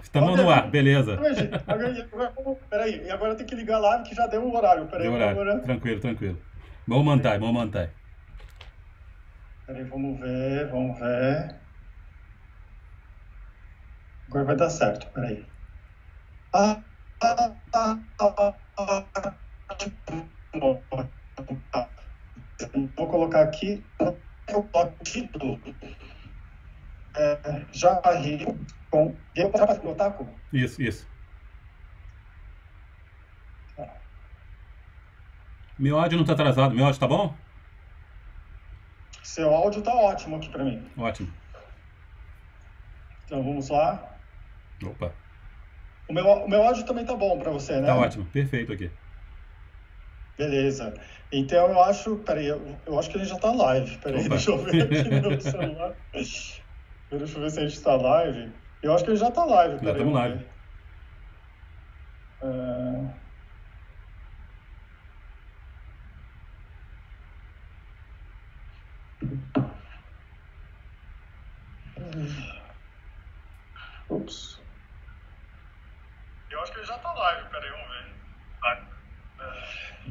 Estamos no ar, beleza. Peraí, e agora tem que ligar a live que já deu o horário. Peraí, Deu horário. agora. Tranquilo, tranquilo. Vamos manter, vamos manter. Peraí, vamos ver, vamos ver. Agora vai dar certo, peraí. Ah, ah, ah, ah, ah, ah. Vou colocar aqui. Eu coloco o título. Já rio com Game Otaku. Isso. Meu áudio não tá atrasado, meu áudio tá bom? Seu áudio tá ótimo aqui pra mim. Ótimo. Então vamos lá. Opa, O meu áudio também tá bom pra você, tá né? ótimo, perfeito aqui. Beleza. Então eu acho. Peraí, eu acho que a gente já tá live. Peraí, Opa. deixa eu ver aqui no meu celular. Deixa eu ver se a gente tá live. Eu acho que ele já tá live. Já Peraí, estamos vamos live. ver. Ah, Ups. Eu acho que ele já tá live. Peraí, vamos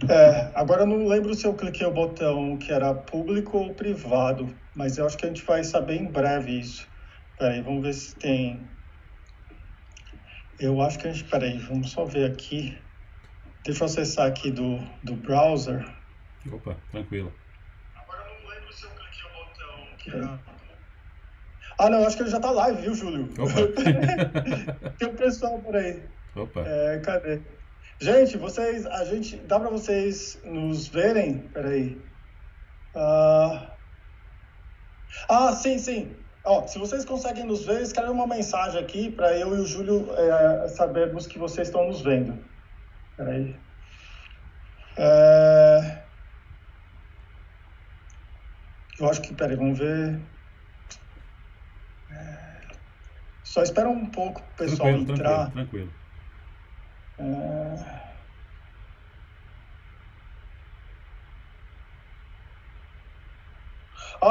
ver. Agora eu não lembro se eu cliquei o botão que era público ou privado, mas eu acho que a gente vai saber em breve isso. Peraí, vamos ver se tem. Eu acho que a gente. Peraí, vamos só ver aqui. Deixa eu acessar aqui do browser. Opa, tranquilo. Agora eu não lembro se eu cliquei o botão que era. Ah, não, eu acho que ele já tá live, viu, Júlio? Opa. Tem um pessoal por aí. Opa. Cadê? Gente, dá pra vocês nos verem? Peraí. Sim. Ó, se vocês conseguem nos ver, escreve uma mensagem aqui para eu e o Júlio sabermos que vocês estão nos vendo. Peraí. Eu acho que, peraí, vamos ver. Só espera um pouco o pessoal entrar. Tranquilo.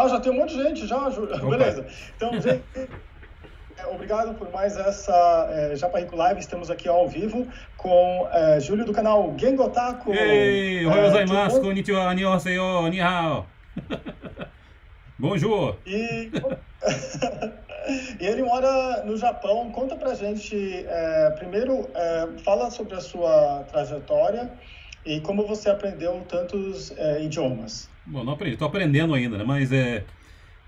Já tem um monte de gente já, Júlio. Opa. Beleza. Então, gente, obrigado por mais essa Japa Rico Live. Estamos aqui ao vivo com Júlio do canal Gengotaku. Ei, ohayou gozaimasu, konnichiwa, annyeonghaseyo, ni hao. Bonjour. E ele mora no Japão. Conta pra gente, primeiro, fala sobre a sua trajetória e como você aprendeu tantos idiomas. Bom, não aprendi, estou aprendendo ainda, né? Mas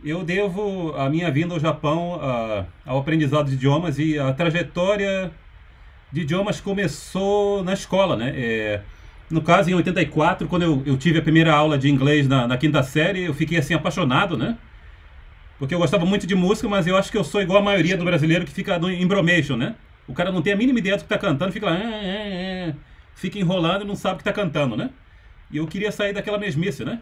eu devo a minha vinda ao Japão ao aprendizado de idiomas, e a trajetória de idiomas começou na escola, né? No caso, em 84, quando eu tive a primeira aula de inglês na quinta série, eu fiquei assim apaixonado, né? Porque eu gostava muito de música, mas eu acho que eu sou igual a maioria do brasileiro que fica no embromation, né? O cara não tem a mínima ideia do que está cantando, fica lá, fica enrolando e não sabe o que está cantando, né? E eu queria sair daquela mesmice, né?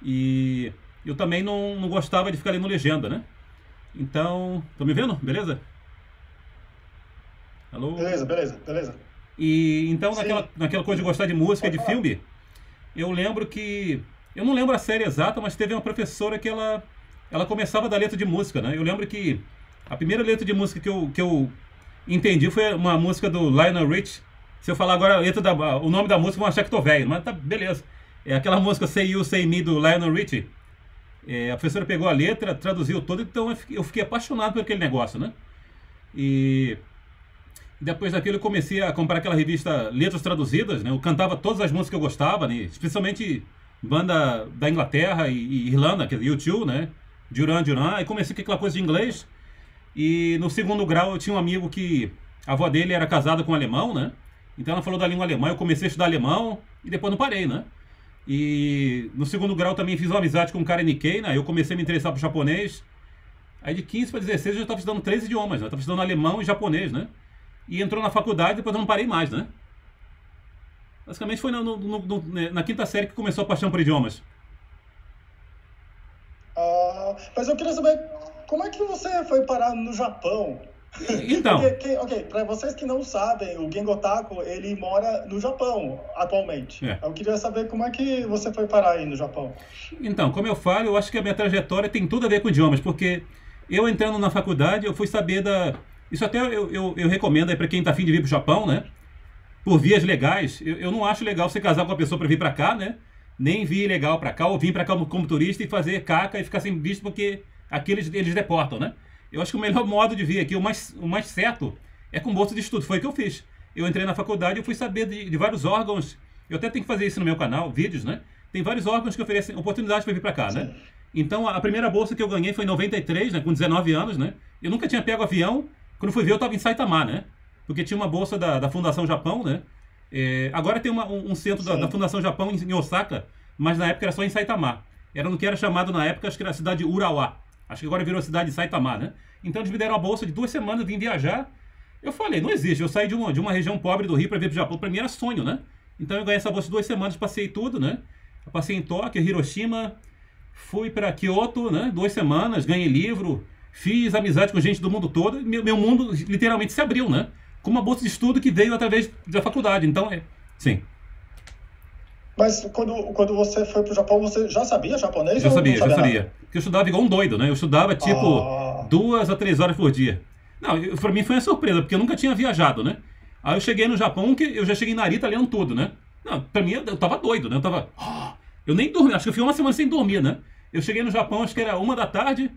E eu também não gostava de ficar lendo legenda, né? Então, estão me vendo? Beleza? Alô? Beleza. E então, Sim. naquela coisa de gostar de música, Pode de falar. filme, eu lembro que. Eu não lembro a série exata, mas teve uma professora que ela começava da letra de música, né? Eu lembro que a primeira letra de música que eu entendi foi uma música do Lionel Rich. Se eu falar agora o nome da música, vão achar que tô velho, mas tá beleza. É aquela música Say You, Say Me do Lionel Richie. A professora pegou a letra, traduziu toda, então eu fiquei apaixonado por aquele negócio, né? E depois daquilo eu comecei a comprar aquela revista Letras Traduzidas, né? Eu cantava todas as músicas que eu gostava, né? Especialmente banda da Inglaterra e Irlanda, que é U2, né? Duran Duran. Aí comecei com aquela coisa de inglês. E no segundo grau eu tinha um amigo que a avó dele era casada com um alemão, né? Então ela falou da língua alemã, eu comecei a estudar alemão e depois não parei, né? E no segundo grau também fiz uma amizade com um cara em Nikkei, né? Eu comecei a me interessar por japonês. Aí de 15 para 16 eu já estava estudando 3 idiomas, né? Eu estava estudando alemão e japonês, né? E entrou na faculdade e depois eu não parei mais, né? Basicamente foi na quinta série que começou a paixão por idiomas. Mas eu queria saber como é que você foi parar no Japão? Então, Ok, para vocês que não sabem, o Gengotaku, ele mora no Japão atualmente. Eu queria saber como é que você foi parar aí no Japão. Então, como eu falo, eu acho que a minha trajetória tem tudo a ver com idiomas, porque eu entrando na faculdade, eu fui saber Isso até eu recomendo aí para quem tá afim de vir pro Japão, né? Por vias legais. Eu não acho legal você casar com uma pessoa para vir para cá, né? Nem vir legal para cá, ou vir para cá como turista e fazer caca e ficar sem visto porque aqui eles deportam, né? Eu acho que o melhor modo de vir aqui, o mais certo, é com bolsa de estudo. Foi o que eu fiz. Eu entrei na faculdade e fui saber de vários órgãos. Eu até tenho que fazer isso no meu canal, vídeos, né? Tem vários órgãos que oferecem oportunidades para vir para cá, né? Então, a primeira bolsa que eu ganhei foi em 93, né? Com 19 anos, né? Eu nunca tinha pego avião. Quando fui ver, eu estava em Saitama, né? Porque tinha uma bolsa da Fundação Japão, né? Agora tem um centro da Fundação Japão em Osaka, mas na época era só em Saitama. Era no que era chamado na época, acho que era a cidade de Urawa. Acho que agora virou a cidade de Saitama, né? Então eles me deram a bolsa de 2 semanas, vim viajar. Eu falei, não existe, eu saí de uma região pobre do Rio para vir pro Japão, para mim era sonho, né? Então eu ganhei essa bolsa de 2 semanas, passei tudo, né? Eu passei em Tóquio, Hiroshima, fui para Kyoto, né? 2 semanas, ganhei livro, fiz amizade com gente do mundo todo, meu mundo literalmente se abriu, né? Com uma bolsa de estudo que veio através da faculdade, então, sim. Mas quando você foi pro Japão, você já sabia japonês? Já ou sabia, não já sabia sabia. nada? Porque eu estudava igual um doido, né? Eu estudava tipo 2 a 3 horas por dia. Não, pra mim foi uma surpresa, porque eu nunca tinha viajado, né? Aí eu cheguei no Japão, que eu já cheguei em Narita lendo tudo, né? Não, pra mim eu tava doido, né? Eu tava. Eu nem dormi, acho que eu fiquei uma semana sem dormir, né? Eu cheguei no Japão, acho que era 1 da tarde.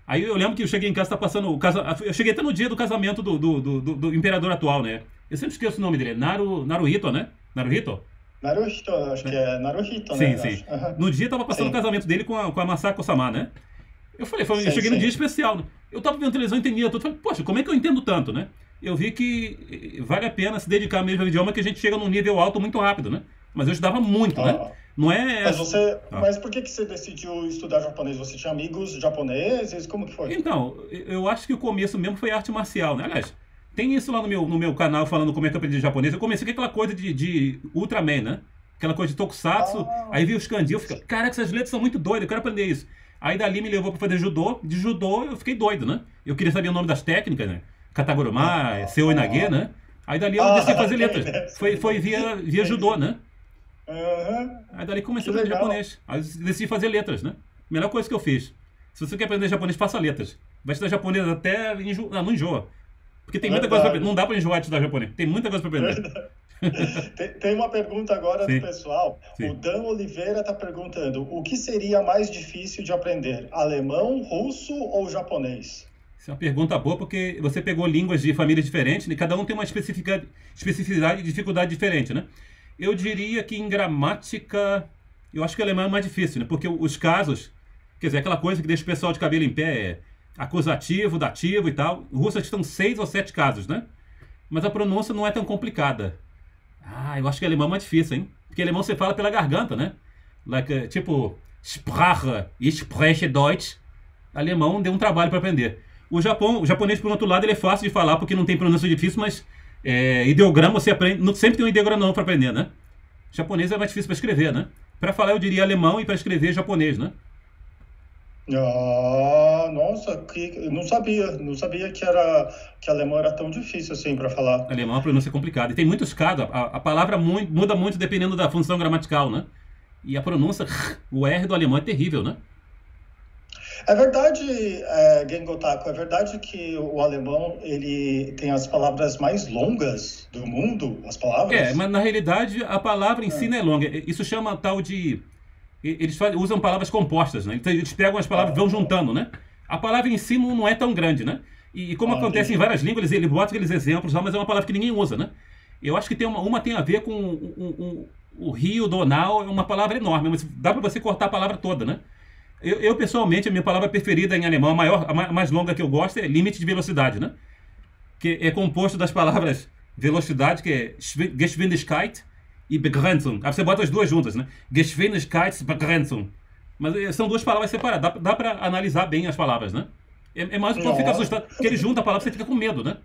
Aí eu lembro que eu cheguei em casa, tá passando o eu cheguei até no dia do casamento do imperador atual, né? Eu sempre esqueço o nome dele, Naruhito, né? Naruhito? Naruhito, acho que é Naruhito, Sim, né? sim. Aham. No dia tava passando o Sim, casamento dele com a Masako-sama, né? Eu falei, eu sim, cheguei no dia sim. especial, né? Eu tava vendo televisão, entendia tudo. Falei, poxa, como é que eu entendo tanto, né? Eu vi que vale a pena se dedicar mesmo ao idioma, que a gente chega num nível alto muito rápido, né? Mas eu estudava muito, né? Ah, Não é. Ah. mas por que você decidiu estudar japonês? Você tinha amigos japoneses? Como que foi? Então, eu acho que o começo mesmo foi arte marcial, né? Aliás, tem isso lá no meu canal falando como é que eu aprendi japonês. Eu comecei com aquela coisa de Ultraman, né? Aquela coisa de Tokusatsu. Ah, Aí vi os kanji, eu fiquei, caraca, essas letras são muito doidas, eu quero aprender isso. Aí dali me levou pra fazer judô. De judô eu fiquei doido, né? Eu queria saber o nome das técnicas, né? Kataguruma, Seo Inage, né? Aí dali eu decidi fazer tem letras. dessa. Foi via judô, né? Aham, Aí dali que comecei a aprender legal. japonês. Aí eu decidi fazer letras, né? Melhor coisa que eu fiz. Se você quer aprender japonês, faça letras. Vai estudar japonês até não enjoa. Porque tem muita coisa pra aprender. Verdade. Não dá pra enjoar de estudar japonês. Tem muita coisa pra aprender. Verdade. Tem uma pergunta agora do Sim, pessoal. O sim. Dan Oliveira está perguntando: o que seria mais difícil de aprender? Alemão, russo ou japonês? Isso é uma pergunta boa porque você pegou línguas de famílias diferentes e cada um tem uma especificidade e dificuldade diferente, né? Eu diria que em gramática, eu acho que o alemão é mais difícil, né? Porque os casos, quer dizer, aquela coisa que deixa o pessoal de cabelo em pé é acusativo, dativo e tal. O russo acho que estão 6 ou 7 casos, né? Mas a pronúncia não é tão complicada. Ah, eu acho que alemão é mais difícil, hein? Porque alemão você fala pela garganta, né? Tipo, Sprache, ich spreche Deutsch. Alemão deu um trabalho para aprender. O japonês, por outro lado, ele é fácil de falar porque não tem pronúncia difícil, mas ideograma você aprende. Sempre tem um ideograma novo para aprender, né? Japonês é mais difícil para escrever, né? Para falar eu diria alemão e para escrever japonês, né? Ah, nossa, eu não sabia que alemão era tão difícil assim para falar. Alemão é uma pronúncia complicada. E tem muitos casos, a palavra muda muito dependendo da função gramatical, né? E a pronúncia, o R do alemão é terrível, né? É verdade, Gengotaku, é verdade que o alemão ele tem as palavras mais longas do mundo, as palavras? Mas na realidade a palavra em si não é longa. Isso chama tal de. Eles usam palavras compostas, né? Então, eles pegam as palavras e vão juntando, né? A palavra em si não é tão grande, né? E como acontece em Entendi. várias línguas, eles botam aqueles exemplos lá, mas é uma palavra que ninguém usa, né? Eu acho que uma tem a ver com o Rio, Donau, é uma palavra enorme, mas dá para você cortar a palavra toda, né? Eu, pessoalmente, a minha palavra preferida em alemão, a mais longa que eu gosto é limite de velocidade, né? Que é composto das palavras velocidade, que é Geschwindigkeit, e Begrenzung. Aí você bota as duas juntas, né? Geschwindigkeitsbegrenzung. Mas são duas palavras separadas. Dá para analisar bem as palavras, né? É mais o povo fica Nossa. assustado. Porque ele junta a palavra, você fica com medo, né?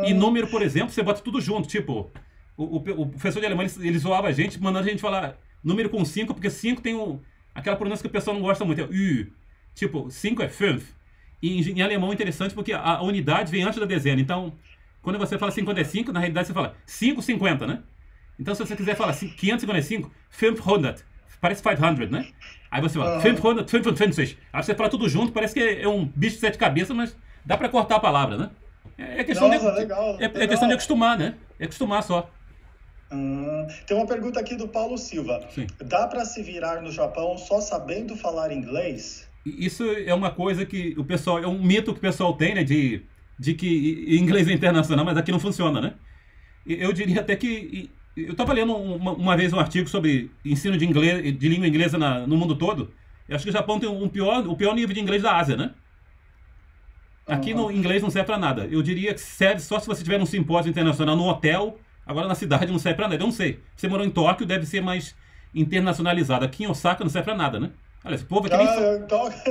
E Ah, número, por exemplo, você bota tudo junto. Tipo, o professor de alemão, ele zoava a gente, mandando a gente falar número com 5, porque 5 tem aquela pronúncia que o pessoal não gosta muito. É Ü. Tipo, 5 é 5. E em alemão é interessante porque a unidade vem antes da dezena. Então, quando você fala 55, na realidade você fala 550, né? Então, se você quiser falar 555, 500, parece 500, né? Aí você fala aham. 555. Aí você fala tudo junto, parece que é um bicho de 7 cabeças, mas Dá para cortar a palavra, né? É questão Nossa, legal, é questão de legal. acostumar, né? É acostumar só. Tem uma pergunta aqui do Paulo Silva. Sim. Dá para se virar no Japão só sabendo falar inglês? Isso é uma coisa que o pessoal, é um mito que o pessoal tem, né? De que inglês é internacional, mas aqui não funciona, né? Eu diria até que. Eu estava lendo uma vez um artigo sobre ensino de inglês, de língua inglesa no mundo todo. Eu acho que o Japão tem o pior nível de inglês da Ásia, né? Aqui no Aham. inglês não serve para nada. Eu diria que serve só se você tiver num simpósio internacional, num hotel. Agora na cidade não serve para nada. Eu não sei. Você morou em Tóquio, deve ser mais internacionalizado. Aqui em Osaka não serve para nada, né? Olha, esse povo aqui nem Ah, em Tóquio,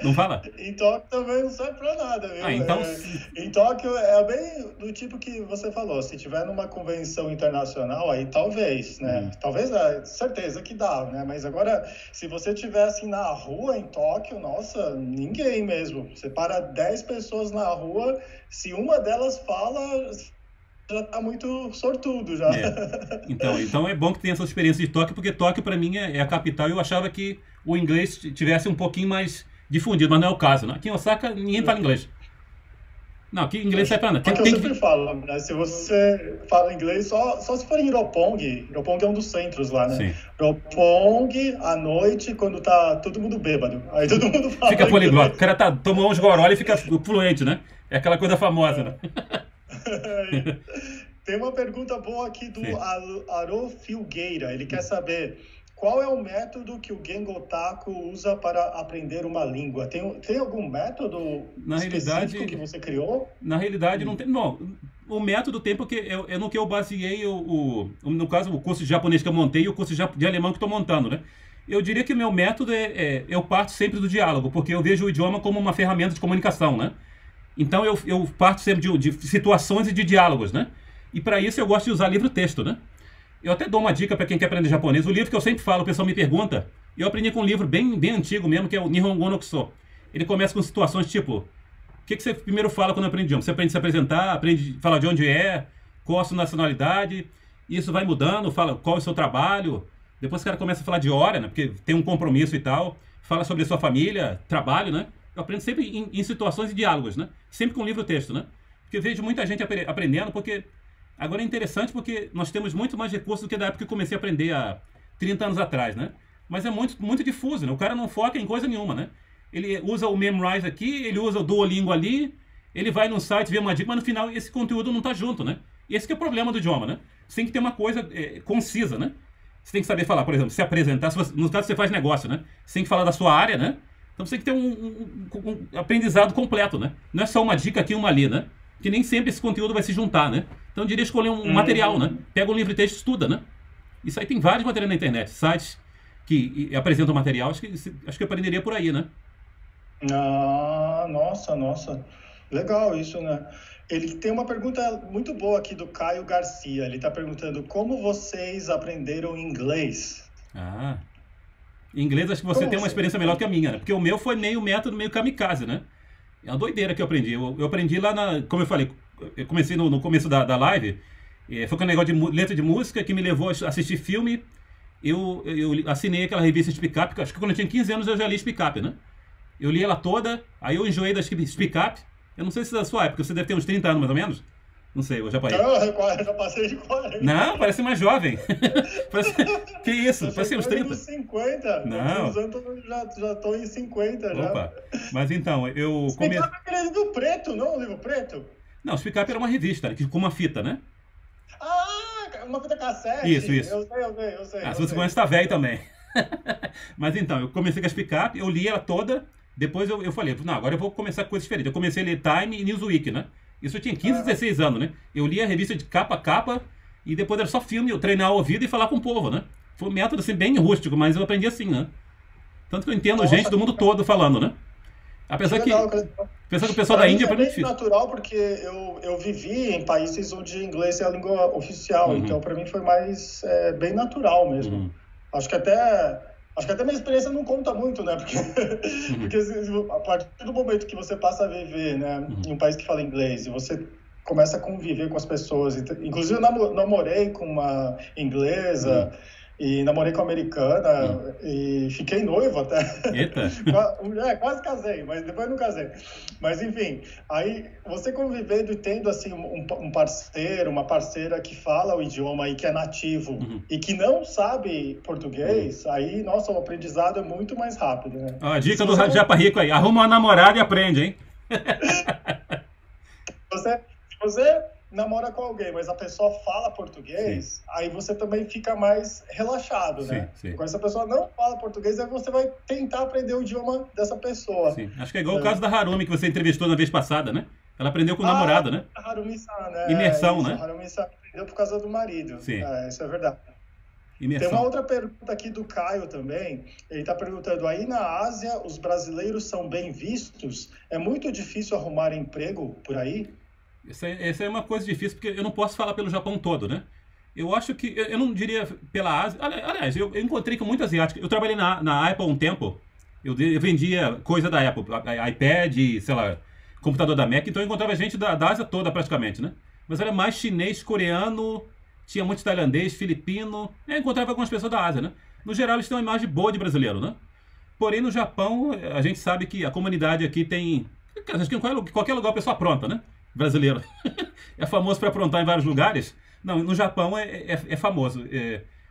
não fala. em Tóquio também não serve pra nada, viu? Ah, então. Em Tóquio é bem do tipo que você falou. Se tiver numa convenção internacional, aí talvez, né? Talvez, certeza que dá, né? Mas agora, se você tivesse na rua em Tóquio, nossa, ninguém mesmo. Você para 10 pessoas na rua, se uma delas fala, já tá muito sortudo já. É. Então é bom que tenha essa experiência de Tóquio, porque Tóquio para mim é a capital e eu achava que o inglês tivesse um pouquinho mais difundido, mas não é o caso, né? Aqui em Osaka ninguém fala inglês. Não, aqui inglês sai para nada. Porque eu sempre falo, né? Se você fala inglês, só se for em Roppongi. Roppongi é um dos centros lá, né? Sim. Roppongi, à noite, quando tá todo mundo bêbado. Aí todo mundo fala Fica poliglota. O inglês. cara tomou uns goró e fica fluente, né? É aquela coisa famosa, né? Tem uma pergunta boa aqui do Sim. Aro Filgueira. Ele quer saber qual é o método que o Gengo Taku usa para aprender uma língua. Tem algum método Na específico realidade, que você criou? Na realidade, não tem. Bom, o método tem porque é no que eu baseei no caso, o curso de japonês que eu montei e o curso de alemão que estou montando, né? Eu diria que o meu método eu parto sempre do diálogo, porque eu vejo o idioma como uma ferramenta de comunicação, né? Então eu parto sempre de situações e de diálogos, né? E para isso eu gosto de usar livro-texto, né? Eu até dou uma dica para quem quer aprender japonês. O livro que eu sempre falo, o pessoal me pergunta, eu aprendi com um livro bem antigo mesmo, que é o Nihongo no Kuso. Ele começa com situações tipo: o que você primeiro fala quando aprende idioma? Você aprende a se apresentar, aprende a falar de onde é, qual a sua nacionalidade, isso vai mudando, fala qual é o seu trabalho. Depois o cara começa a falar de hora, né? Porque tem um compromisso e tal. Fala sobre a sua família, trabalho, né? Eu aprendo sempre em situações e diálogos, né? Sempre com livro-texto, né? Porque eu vejo muita gente aprendendo, porque agora é interessante porque nós temos muito mais recursos do que da época que eu comecei a aprender há 30 anos atrás, né? Mas é muito difuso, né? O cara não foca em coisa nenhuma, né? Ele usa o Memrise aqui, ele usa o Duolingo ali, ele vai no site ver uma dica, mas no final esse conteúdo não está junto, né? Esse que é o problema do idioma, né? Você tem que ter uma coisa concisa, né? Você tem que saber falar, por exemplo, se apresentar, no caso você faz negócio, né? Você tem que falar da sua área, né? Então você tem que ter um aprendizado completo, né? Não é só uma dica aqui e uma ali, né? Que nem sempre esse conteúdo vai se juntar, né? Então eu diria escolher um material, né? Pega um livro de texto e estuda, né? Isso aí tem vários materiais na internet, sites que apresentam material, acho que eu aprenderia por aí, né? Ah, nossa. Legal isso, né? Ele tem uma pergunta muito boa aqui do Caio Garcia. Ele está perguntando como vocês aprenderam inglês? Ah, em inglês acho que você Como tem uma você... experiência melhor que a minha, né? Porque o meu foi meio método, meio kamikaze, né? É uma doideira que eu aprendi. Eu aprendi lá como eu falei, eu comecei no começo da live, foi com um negócio de letra de música que me levou a assistir filme. Eu assinei aquela revista Speak Up, acho que quando eu tinha 15 anos eu já li Speak Up, né? Eu li ela toda, aí eu enjoei da Speak Up. Eu não sei se é da sua época, você deve ter uns 30 anos mais ou menos. Não sei, eu já parei. Não, eu já passei de 40. Não, parece mais jovem. Que isso? Parece uns 30. Dos 50. Não. Já estou em 50 Opa. já. Mas então, eu Speak comecei. Up é aquele livro preto, não? O livro preto? Não, Speak Up era uma revista, né, com uma fita, né? Ah, uma fita cassete. Isso. Eu sei. Se você conhece, tá velho também. Mas então, eu comecei com a Speak Up, eu li ela toda, depois eu falei, não, agora eu vou começar com coisas diferentes. Eu comecei a ler Time e Newsweek, né? Isso eu tinha 15, 16 anos, né? Eu li a revista de capa a capa e depois era só filme, eu treinar o ouvido e falar com o povo, né? Foi um método assim bem rústico, mas eu aprendi assim, né? Tanto que eu entendo gente do mundo todo falando, né? Apesar que o pessoal da Índia é muito difícil. É natural porque eu vivi em países onde inglês é a língua oficial, então para mim foi mais bem natural mesmo. Acho que até minha experiência não conta muito, né? Porque a partir do momento que você passa a viver, né, em um país que fala inglês e você começa a conviver com as pessoas, inclusive eu namorei com uma inglesa, E namorei com a americana e fiquei noivo até. Eita! Quase casei, mas depois não casei. Mas enfim, aí você convivendo e tendo assim um parceiro, uma parceira que fala o idioma e que é nativo e que não sabe português, aí, nossa, o aprendizado é muito mais rápido, né? A dica do Japa Rico aí, arruma uma namorada e aprende, hein? Se você namora com alguém, mas a pessoa fala português, aí você também fica mais relaxado, né? Sim. Agora, se a pessoa não fala português, aí você vai tentar aprender o idioma dessa pessoa. Sim. Acho que é igual o caso da Harumi, que você entrevistou na vez passada, né? Ela aprendeu com o namorado, né? A Harumi-san, né? Imersão, isso, né? A Harumi-san aprendeu por causa do marido. Sim. Isso é verdade. Imersão. Tem uma outra pergunta aqui do Caio também. Ele está perguntando, aí na Ásia os brasileiros são bem vistos? É muito difícil arrumar emprego por aí? Essa é uma coisa difícil, porque eu não posso falar pelo Japão todo, né? Eu acho que, eu não diria pela Ásia, aliás, eu encontrei com muitos asiáticos. Eu trabalhei na Apple um tempo, eu vendia coisa da Apple, iPad, sei lá, computador da Mac, então eu encontrava gente da Ásia toda praticamente, né? Mas era mais chinês, coreano, tinha muito tailandês, filipino, eu encontrava algumas pessoas da Ásia, né? No geral eles têm uma imagem boa de brasileiro, né? Porém no Japão, a gente sabe que a comunidade aqui tem, acho que em qualquer lugar a pessoa apronta, né? Brasileiro. É famoso para aprontar em vários lugares. Não, no Japão é famoso.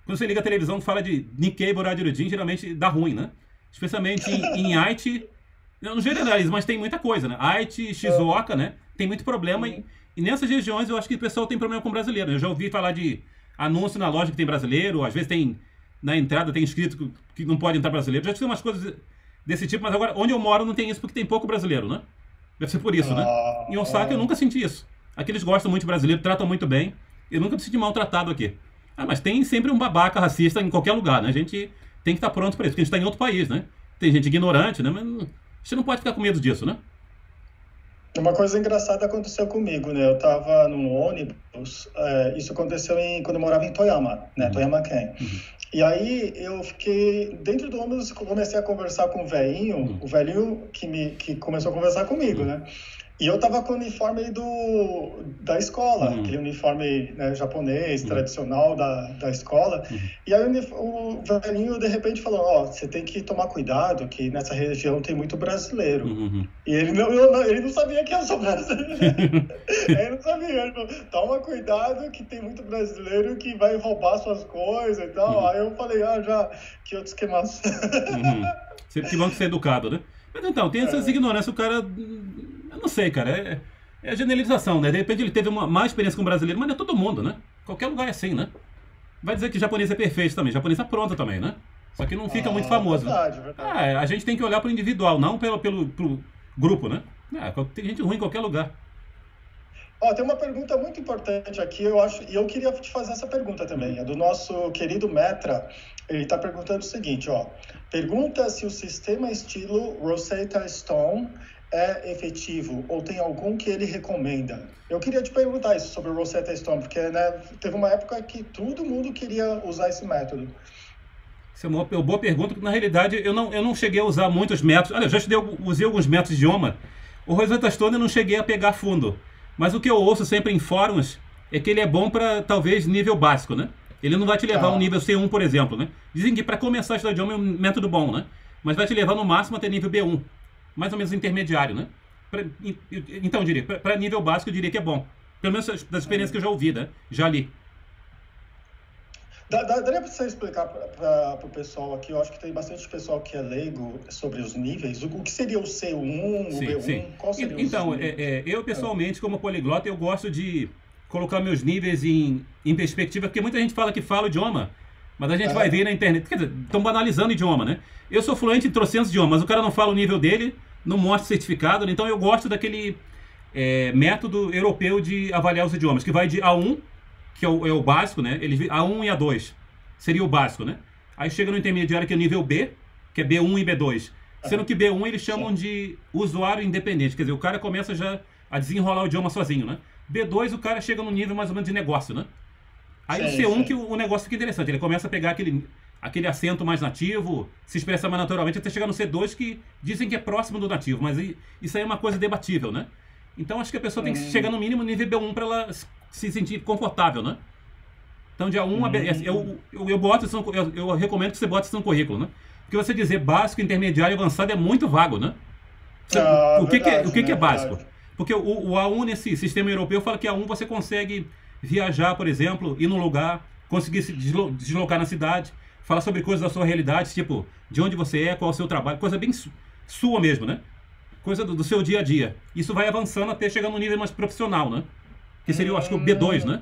Quando você liga a televisão fala de Nikkei Boradirujin, geralmente dá ruim, né? Especialmente em Aichi. Não generalizo, mas tem muita coisa, né? Aichi, Shizuoka, né? Tem muito problema. E nessas regiões eu acho que o pessoal tem problema com brasileiro. Eu já ouvi falar de anúncio na loja que tem brasileiro. Às vezes tem na entrada tem escrito que não pode entrar brasileiro. Já tive umas coisas desse tipo, mas agora onde eu moro não tem isso porque tem pouco brasileiro, né? Deve ser por isso, né? Em Osaka eu nunca senti isso. Aqui eles gostam muito de brasileiro, tratam muito bem. Eu nunca me senti maltratado aqui. Mas tem sempre um babaca racista em qualquer lugar, né? A gente tem que estar pronto para isso, porque a gente está em outro país, né? Tem gente ignorante, né? Mas você não pode ficar com medo disso, né? Uma coisa engraçada aconteceu comigo, né? Eu estava num ônibus, isso aconteceu quando eu morava em Toyama, né? Toyama-ken. E aí eu fiquei dentro do ônibus, comecei a conversar com o velhinho que começou a conversar comigo, né? E eu tava com o uniforme da escola, aquele uniforme, né, japonês, tradicional da escola. E aí o velhinho de repente falou, você tem que tomar cuidado que nessa região tem muito brasileiro. E ele não sabia que eu sou brasileiro. Ele não sabia. Ele falou, toma cuidado que tem muito brasileiro que vai roubar suas coisas e tal. Aí eu falei, já, que outros que mais. Sempre que vão ser educado, né? Mas então, tem essas ignorâncias, o cara... Eu não sei, cara, é generalização, né? De repente ele teve uma má experiência com o brasileiro, mas não é todo mundo, né? Qualquer lugar é assim, né? Vai dizer que japonês é perfeito também, japonês é pronto também, né? Só que não fica muito famoso. Verdade. A gente tem que olhar pro individual, não pro grupo, né? Tem gente ruim em qualquer lugar. Tem uma pergunta muito importante aqui, eu acho, e eu queria te fazer essa pergunta também. É do nosso querido Metra. Ele está perguntando o seguinte, pergunta se o sistema estilo Rosetta Stone é efetivo ou tem algum que ele recomenda. Eu queria te perguntar isso sobre o Rosetta Stone, porque, né, teve uma época que todo mundo queria usar esse método. Isso é uma boa pergunta, porque na realidade eu não cheguei a usar muitos métodos. Olha, eu já usei alguns métodos de idioma. O Rosetta Stone eu não cheguei a pegar fundo. Mas o que eu ouço sempre em fóruns é que ele é bom para, talvez, nível básico, né? Ele não vai te levar a um nível C1, por exemplo, né? Dizem que para começar a estudar idioma é um método bom, né? Mas vai te levar no máximo até nível B1. Mais ou menos intermediário, né? Então, eu diria, para nível básico eu diria que é bom. Pelo menos das experiências que eu já ouvi, né? Já li. Daria para você explicar para o pessoal aqui, eu acho que tem bastante pessoal que é leigo sobre os níveis, o que seria o C1, o B1, sim. Qual seria então, os níveis? Eu pessoalmente, como poliglota, eu gosto de colocar meus níveis em perspectiva, porque muita gente fala que fala o idioma, mas a gente vai ver na internet, quer dizer, estão banalizando o idioma, né? Eu sou fluente em trocentos idiomas, mas o cara não fala o nível dele, não mostra certificado, então eu gosto daquele método europeu de avaliar os idiomas, que vai de A1, que é o básico, né? A1 e A2 seria o básico, né? Aí chega no intermediário, que é o nível B, que é B1 e B2. Sendo que B1 eles chamam de usuário independente, quer dizer, o cara começa já a desenrolar o idioma sozinho, né? B2 o cara chega no nível mais ou menos de negócio, né? Aí o C1 que o negócio fica interessante, ele começa a pegar aquele acento mais nativo, se expressa mais naturalmente, até chegar no C2 que dizem que é próximo do nativo, mas isso aí é uma coisa debatível, né? Então acho que a pessoa tem que chegar no mínimo nível B1 para ela se sentir confortável, né? Então, dia 1, eu boto isso eu recomendo que você bote isso no currículo, né? Porque você dizer básico, intermediário e avançado é muito vago, né? O que é básico? Porque o A1 nesse sistema europeu fala que A1 você consegue viajar, por exemplo, ir num lugar, conseguir se deslocar na cidade, falar sobre coisas da sua realidade, tipo, de onde você é, qual é o seu trabalho, coisa bem sua mesmo, né? Coisa do seu dia a dia. Isso vai avançando até chegar num nível mais profissional, né? Que seria, eu acho que o B2, né?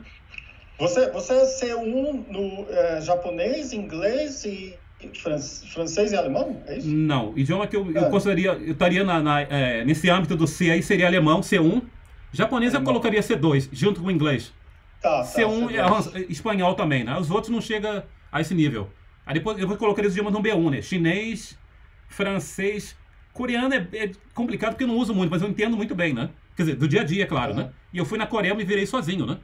Você é C1 no japonês, inglês e francês e alemão? É isso? Não, idioma que eu consideraria, eu estaria nesse âmbito do C aí seria alemão, C1. Japonês eu colocaria C2, junto com o inglês. C1 é espanhol também, né? Os outros não chegam a esse nível. Aí depois eu vou colocar os idiomas no B1, né? Chinês, francês, coreano é complicado porque eu não uso muito, mas eu entendo muito bem, né? Quer dizer, do dia a dia, claro, né? E eu fui na Coreia e me virei sozinho, né?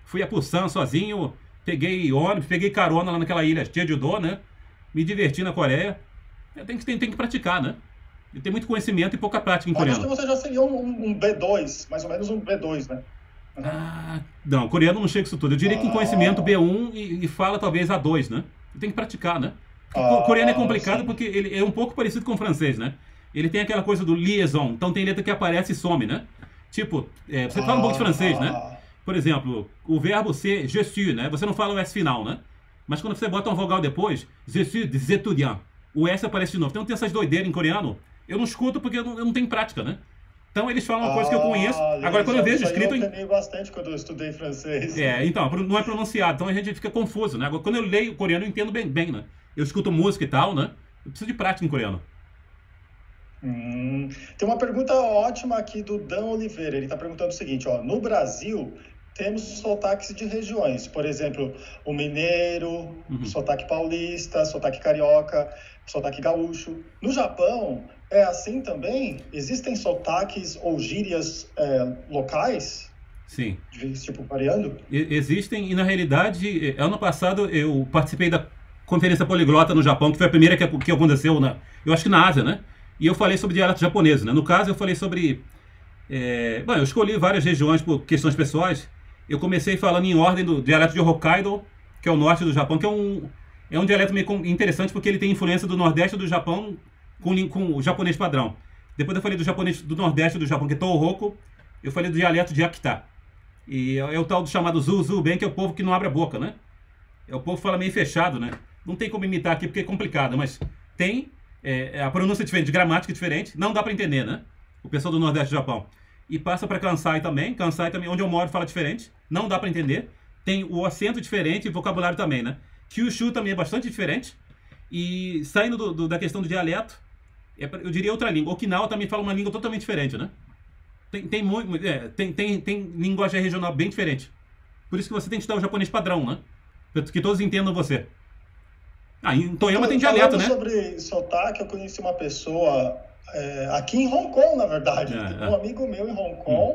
Fui a Busan sozinho, peguei ônibus, peguei carona lá naquela ilha Jeju-do, né? Me diverti na Coreia. Tem que praticar, né? E tem muito conhecimento e pouca prática em coreano. Acho que você já seria um B2, mais ou menos um B2, né? Não, coreano não chega isso tudo. Eu diria que em conhecimento B1 e fala talvez A2, né? Tem que praticar, né? O coreano é complicado porque ele é um pouco parecido com o francês, né? Ele tem aquela coisa do liaison, então tem letra que aparece e some, né? Tipo, você fala um pouco de francês, né? Por exemplo, o verbo ser je suis, né? Você não fala o S final, né? Mas quando você bota uma vogal depois, je suis des étudiants, o S aparece de novo. Então tem essas doideiras em coreano, eu não escuto porque eu não tenho prática, né? Então eles falam uma coisa que eu conheço. Agora quando eu vejo escrito... Eu aprendi bastante quando eu estudei francês. Então, não é pronunciado, então a gente fica confuso, né? Agora quando eu leio coreano eu entendo bem, né? Eu escuto música e tal, né? Eu preciso de prática em coreano. Tem uma pergunta ótima aqui do Dan Oliveira. Ele está perguntando o seguinte, ó, no Brasil temos sotaques de regiões, por exemplo, o mineiro, sotaque paulista, sotaque carioca, sotaque gaúcho. No Japão é assim também? Existem sotaques ou gírias locais? Sim. Tipo, variando? Existem, e na realidade, ano passado eu participei da Conferência Poliglota no Japão, que foi a primeira que aconteceu, eu acho que na Ásia, né? E eu falei sobre dialeto japonês, né? No caso, eu falei sobre... Bom, eu escolhi várias regiões por questões pessoais. Eu comecei falando em ordem do dialeto de Hokkaido, que é o norte do Japão, que é um dialeto meio interessante porque ele tem influência do nordeste do Japão com o japonês padrão. Depois eu falei do japonês do nordeste do Japão, que é Tohoku. Eu falei do dialeto de Akita. E é o tal do chamado Zuzu-Ben, que é o povo que não abre a boca, né? É o povo que fala meio fechado, né? Não tem como imitar aqui porque é complicado, mas tem... a pronúncia é diferente, gramática é diferente, não dá para entender, né? O pessoal do Nordeste do Japão. E passa para Kansai também, onde eu moro, fala diferente, não dá para entender. Tem o acento diferente e vocabulário também, né? Kyushu também é bastante diferente. E saindo da questão do dialeto, eu diria outra língua. Okinawa também fala uma língua totalmente diferente, né? Tem linguagem regional bem diferente. Por isso que você tem que estudar o japonês padrão, né? Para que todos entendam você. Em Toyama tem dialeto, né? Sobre sotaque, eu conheci uma pessoa aqui em Hong Kong, na verdade. Um amigo meu em Hong Kong,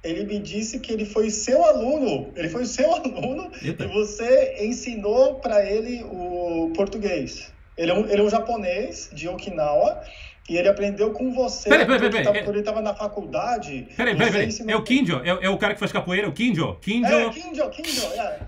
ele me disse que ele foi seu aluno. Ele foi seu aluno. Eita. E você ensinou para ele o português. Ele é um japonês de Okinawa. E ele aprendeu com você. Peraí. Quando ele estava na faculdade. Peraí. É o Kinjo? É o cara que faz capoeira? O Kinjo? Kinjo.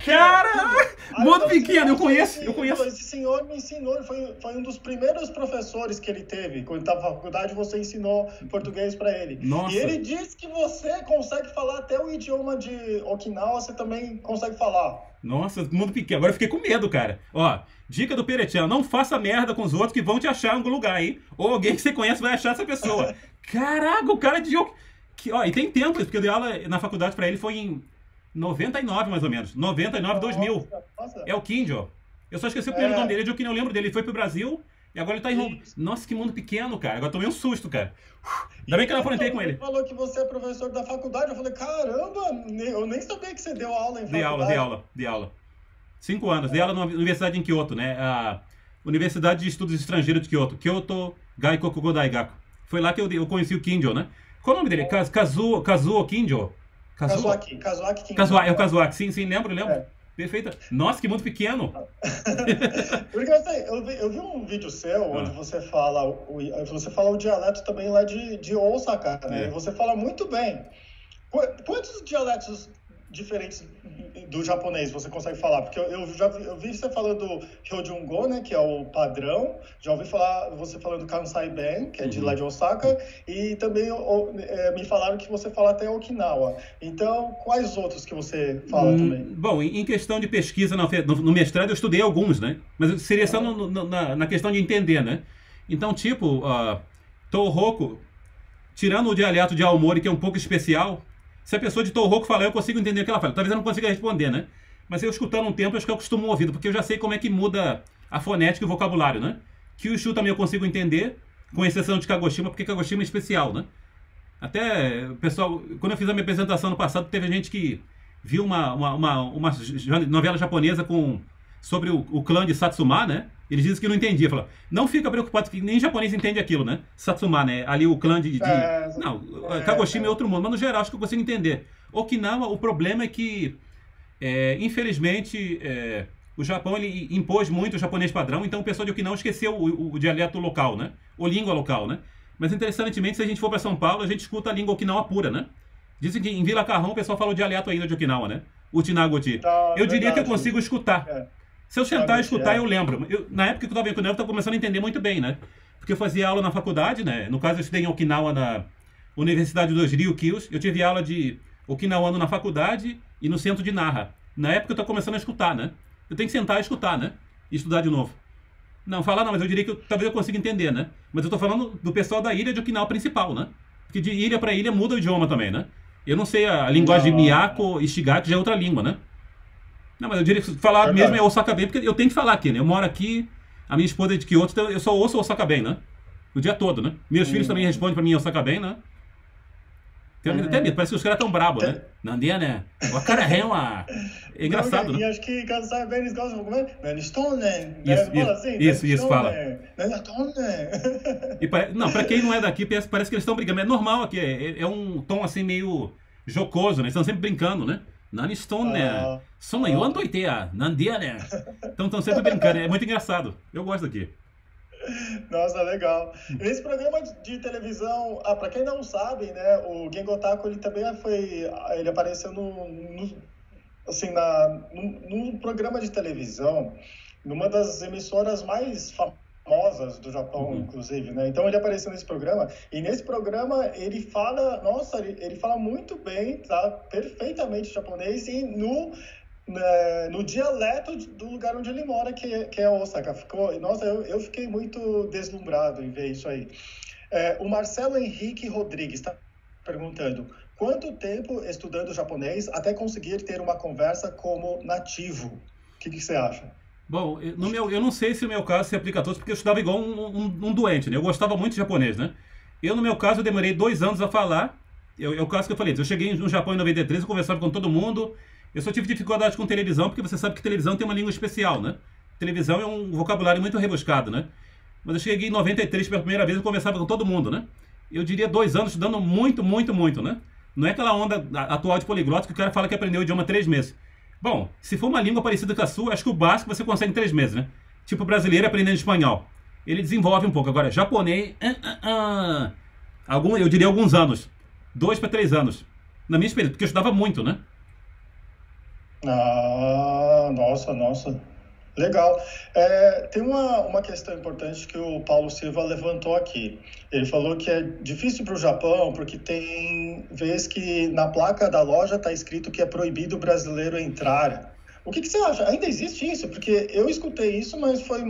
Cara! Muito pequeno, eu conheço. Esse senhor me ensinou. Foi um dos primeiros professores que ele teve. Quando estava na faculdade, você ensinou português para ele. Nossa. E ele disse que você consegue falar até o idioma de Okinawa, você também consegue falar. Nossa, mundo pequeno. Agora eu fiquei com medo, cara. Ó, dica do Peretinho, não faça merda com os outros que vão te achar em algum lugar, hein? Ou alguém que você conhece vai achar essa pessoa. Caraca, o cara de... Ó, e tem tempo, porque eu dei aula na faculdade pra ele foi em 99, mais ou menos. 99, 2000. Nossa. É o Kinjo. Eu só esqueci o primeiro nome dele, eu lembro dele. Ele foi pro Brasil e agora ele tá em Hong... Nossa, que mundo pequeno, cara. Agora tomei um susto, cara. Ainda bem que eu não aprontei com ele. Ele falou que você é professor da faculdade. Eu falei, caramba, eu nem sabia que você deu aula em faculdade. Dei aula. 5 anos. Dei aula na universidade em Kyoto, né? A Universidade de Estudos Estrangeiros de Kyoto. Kyoto Gaikokugo Daigaku. Foi lá que eu conheci o Kinjo, né? Qual o nome dele? Kazuo Kinjo? Kazuaki Kinjo. É o Kazuaki. Sim, lembro. Perfeita. Nossa, que mundo pequeno. Porque eu vi um vídeo seu onde você fala o dialeto também lá de Osaka, né? E você fala muito bem. Quantos dialetos diferentes do japonês você consegue falar? Porque eu vi você falando do Hyojungo, né, que é o padrão. Já ouvi falar você falando do Kansai Ben, que é de lá de Osaka. E também me falaram que você fala até Okinawa. Então, quais outros que você fala também? Bom, em questão de pesquisa no mestrado, eu estudei alguns, né? Mas seria só na questão de entender, né? Então, tipo, Tohoku, tirando o dialeto de Aomori, que é um pouco especial, se a pessoa de Tohoku falar, eu consigo entender o que ela fala. Talvez eu não consiga responder, né? Mas eu escutando um tempo, acho que eu costumo ouvir, porque eu já sei como é que muda a fonética e o vocabulário, né? Kyushu também eu consigo entender, com exceção de Kagoshima, porque Kagoshima é especial, né? Até, pessoal, quando eu fiz a minha apresentação no passado, teve gente que viu uma novela japonesa sobre o clã de Satsuma, né? Eles dizem que não entendia. Falaram, não fica preocupado, que nem japonês entende aquilo, né? Satsuma, né? Ali o clã Não, Kagoshima é outro mundo, mas no geral acho que eu consigo entender. Okinawa, o problema é que, infelizmente, o Japão ele impôs muito o japonês padrão, então o pessoal de Okinawa esqueceu o dialeto local, né? Ou língua local, né? Mas interessantemente, se a gente for para São Paulo, a gente escuta a língua Okinawa pura, né? Dizem que em Vila Carrão o pessoal fala o dialeto ainda de Okinawa, né? O Tinagoti. Eu diria que eu consigo escutar. Se eu sentar e escutar, eu lembro. Na época que eu estava em Okinawa, eu estava começando a entender muito bem, né? Porque eu fazia aula na faculdade, né? No caso, eu estudei em Okinawa, na Universidade dos Ryukyus. Eu tive aula de Okinawano na faculdade e no centro de Nara. Na época eu estou começando a escutar, né? Eu tenho que sentar e escutar, né? E estudar de novo. Não, falar não, mas eu diria que talvez eu consiga entender, né? Mas eu estou falando do pessoal da ilha de Okinawa principal, né? Porque de ilha para ilha muda o idioma também, né? Eu não sei a linguagem de Miyako e Shiga, que já é outra língua, né? Não, mas eu diria que falar mesmo é Osaka Ben, porque eu tenho que falar aqui, né? Eu moro aqui, a minha esposa é de Kyoto, então eu só ouço Osaka Ben, né? O dia todo, né? Meus filhos também respondem pra mim Osaka Ben, né? Tem até medo, parece que os caras tão bravos, né? Nandia, né? O cara é uma... É engraçado, né? E acho que Kansai Ben eles gostam de comer. Isso, fala. Não, pra quem não é daqui, parece que eles estão brincando. Mas é normal aqui, é um tom assim meio jocoso, né? Eles estão sempre brincando, né? Nani estão, né? São eu ando oiteia, Nandia, né? Então estão sempre brincando, é muito engraçado. Eu gosto daqui. Nossa, legal. Esse programa de televisão, para quem não sabe, né, o Gengotaku ele também ele apareceu num programa de televisão, numa das emissoras mais famosas do Japão, inclusive, né? Então ele apareceu nesse programa, e nesse programa ele fala, ele fala muito bem, tá? Perfeitamente japonês, e no dialeto do lugar onde ele mora, que é Osaka. Nossa, eu fiquei muito deslumbrado em ver isso aí. O Marcelo Henrique Rodrigues está perguntando, quanto tempo estudando japonês até conseguir ter uma conversa como nativo? O que você acha? Bom, eu não sei se o meu caso se aplica a todos, porque eu estudava igual um doente, né? Eu gostava muito de japonês, né? No meu caso, eu demorei 2 anos a falar. É o caso que eu falei. Eu cheguei no Japão em 93, eu conversava com todo mundo. Eu só tive dificuldade com televisão, porque você sabe que televisão tem uma língua especial, né? Televisão é um vocabulário muito rebuscado, né? Mas eu cheguei em 93 pela primeira vez e conversava com todo mundo, né? Eu diria 2 anos estudando muito, muito, muito, né? Não é aquela onda atual de poliglota que o cara fala que aprendeu o idioma 3 meses. Bom, se for uma língua parecida com a sua, acho que o básico você consegue em 3 meses, né? Tipo brasileiro aprendendo espanhol. Ele desenvolve um pouco. Agora, japonês, eu diria alguns anos. 2 para 3 anos. Na minha experiência, porque eu estudava muito, né? Nossa. Legal. Tem uma questão importante que o Paulo Silva levantou aqui. Ele falou que é difícil para o Japão, porque tem vezes que na placa da loja está escrito que é proibido o brasileiro entrar. O que você acha? Ainda existe isso? Porque eu escutei isso, mas foi,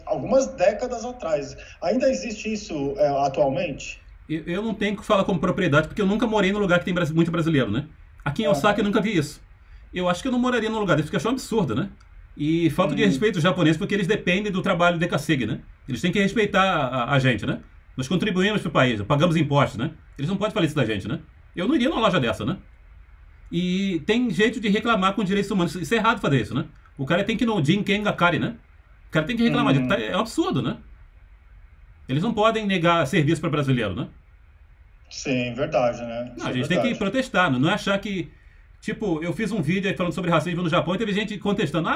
algumas décadas atrás. Ainda existe isso atualmente? Eu não tenho que falar como propriedade, porque eu nunca morei num lugar que tem muito brasileiro, né? Aqui em Osaka eu nunca vi isso. Eu acho que eu não moraria num lugar desse, porque eu acho um absurdo, né? E falta de respeito aos japoneses, porque eles dependem do trabalho de Kasegi, né? Eles têm que respeitar a gente, né? Nós contribuímos para o país, pagamos impostos, né? Eles não podem falar isso da gente, né? Eu não iria numa loja dessa, né? E tem jeito de reclamar com direitos humanos. Isso é errado fazer isso, né? O cara tem que ir no Jinken Gakari, né? O cara tem que reclamar. É um absurdo, né? Eles não podem negar serviço para brasileiro, né? Sim, verdade, né? Não, a gente tem que protestar, não é achar que... Tipo, eu fiz um vídeo aí falando sobre racismo no Japão e teve gente contestando,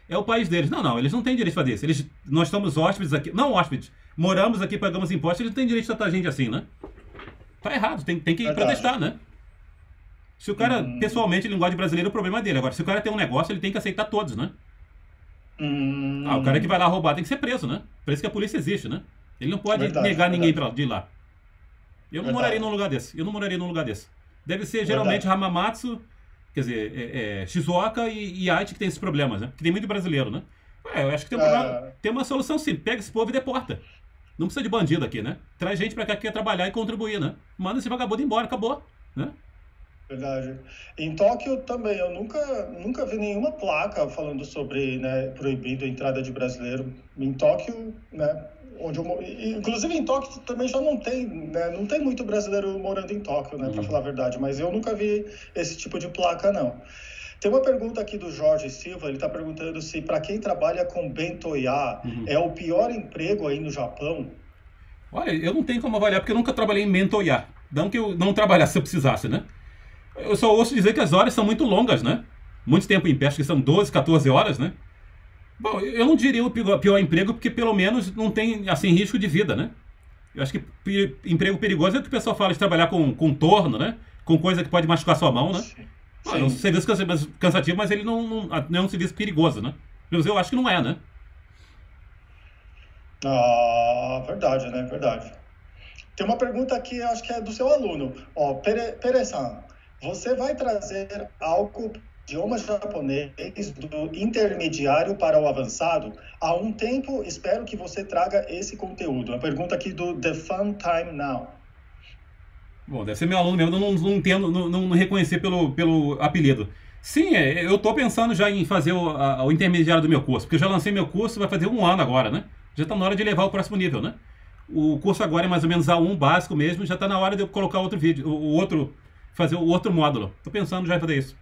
é o país deles. Não, eles não têm direito de fazer isso. Nós somos hóspedes aqui, não hóspedes, moramos aqui, pagamos impostos, eles não têm direito de tratar a gente assim, né? Tá errado, tem que protestar, né? Se o cara, pessoalmente, ele não gosta de brasileiro, o problema é dele. Agora, se o cara tem um negócio, ele tem que aceitar todos, né? O cara que vai lá roubar tem que ser preso, né? Por isso que a polícia existe, né? Ele não pode negar ninguém de ir lá. Eu não moraria num lugar desse. Eu não moraria num lugar desse. Deve ser geralmente Hamamatsu, quer dizer, Shizuoka e Aichi que tem esses problemas, né? Que tem muito brasileiro, né? Eu acho que tem um problema, tem uma solução sim. Pega esse povo e deporta. Não precisa de bandido aqui, né? Traz gente pra cá que quer trabalhar e contribuir, né? Manda esse vagabundo embora, acabou, né? Verdade. Em Tóquio também, eu nunca vi nenhuma placa falando sobre, né, proibido a entrada de brasileiro. Em Tóquio, né, onde inclusive em Tóquio também já não tem, né, não tem muito brasileiro morando em Tóquio, né, para falar a verdade, mas eu nunca vi esse tipo de placa, não. Tem uma pergunta aqui do Jorge Silva, ele está perguntando se para quem trabalha com bentoya, é o pior emprego aí no Japão? Olha, eu não tenho como avaliar, porque eu nunca trabalhei em bentoya. Não que eu não trabalhasse se eu precisasse, né? Eu só ouço dizer que as horas são muito longas, né? Muito tempo em pé, acho que são 12, 14 horas, né? Bom, eu não diria o pior emprego, porque pelo menos não tem, assim, risco de vida, né? Eu acho que emprego perigoso é o que o pessoal fala de trabalhar com torno, né? Com coisa que pode machucar sua mão, né? É um serviço cansativo, mas ele não é um serviço perigoso, né? Eu acho que não é, né? Verdade, né? Verdade. Tem uma pergunta aqui, eu acho que é do seu aluno. Ó, Pere-san, você vai trazer algo do idioma japonês do intermediário para o avançado? Há um tempo, espero que você traga esse conteúdo. A pergunta aqui do The Fun Time Now. Bom, deve ser meu aluno mesmo, eu não entendo, não reconhecer pelo apelido. Sim, eu estou pensando já em fazer o intermediário do meu curso, porque eu já lancei meu curso, vai fazer 1 ano agora, né? Já está na hora de levar o próximo nível, né? O curso agora é mais ou menos A1 básico mesmo, já está na hora de eu colocar outro vídeo, fazer o outro módulo. Estou pensando já em fazer isso.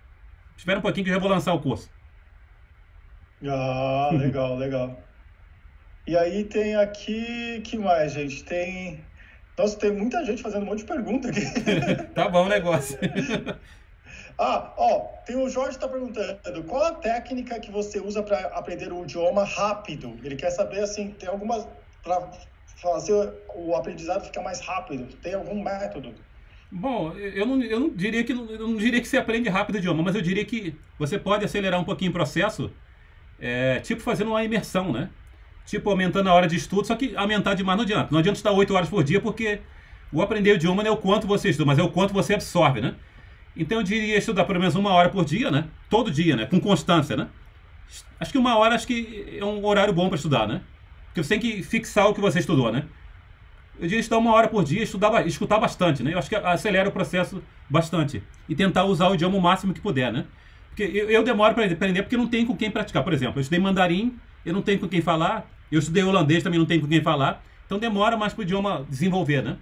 Espera um pouquinho que eu já vou lançar o curso. Legal, legal. E aí tem aqui, que mais, gente? Nossa, tem muita gente fazendo um monte de pergunta aqui. Tá bom o negócio. Tem o Jorge que está perguntando, qual a técnica que você usa para aprender o idioma rápido? Ele quer saber, assim, tem algumas para fazer o aprendizado ficar mais rápido. Tem algum método? Bom, eu não diria que você aprende rápido o idioma, mas eu diria que você pode acelerar um pouquinho o processo, tipo fazendo uma imersão, né? Tipo aumentando a hora de estudo, só que aumentar demais não adianta. Não adianta estudar 8 horas por dia, porque o aprender o idioma não é o quanto você estuda, mas é o quanto você absorve, né? Então eu diria estudar pelo menos 1 hora por dia, né? Todo dia, né? Com constância, né? Acho que 1 hora é um horário bom para estudar, né? Porque você tem que fixar o que você estudou, né? Eu diria estudar 1 hora por dia, escutar bastante, né? Eu acho que acelera o processo bastante. E tentar usar o idioma o máximo que puder, né? Porque eu demoro para aprender porque não tenho com quem praticar. Por exemplo, eu estudei mandarim, eu não tenho com quem falar. Eu estudei holandês, também não tenho com quem falar. Então demora mais para o idioma desenvolver, né?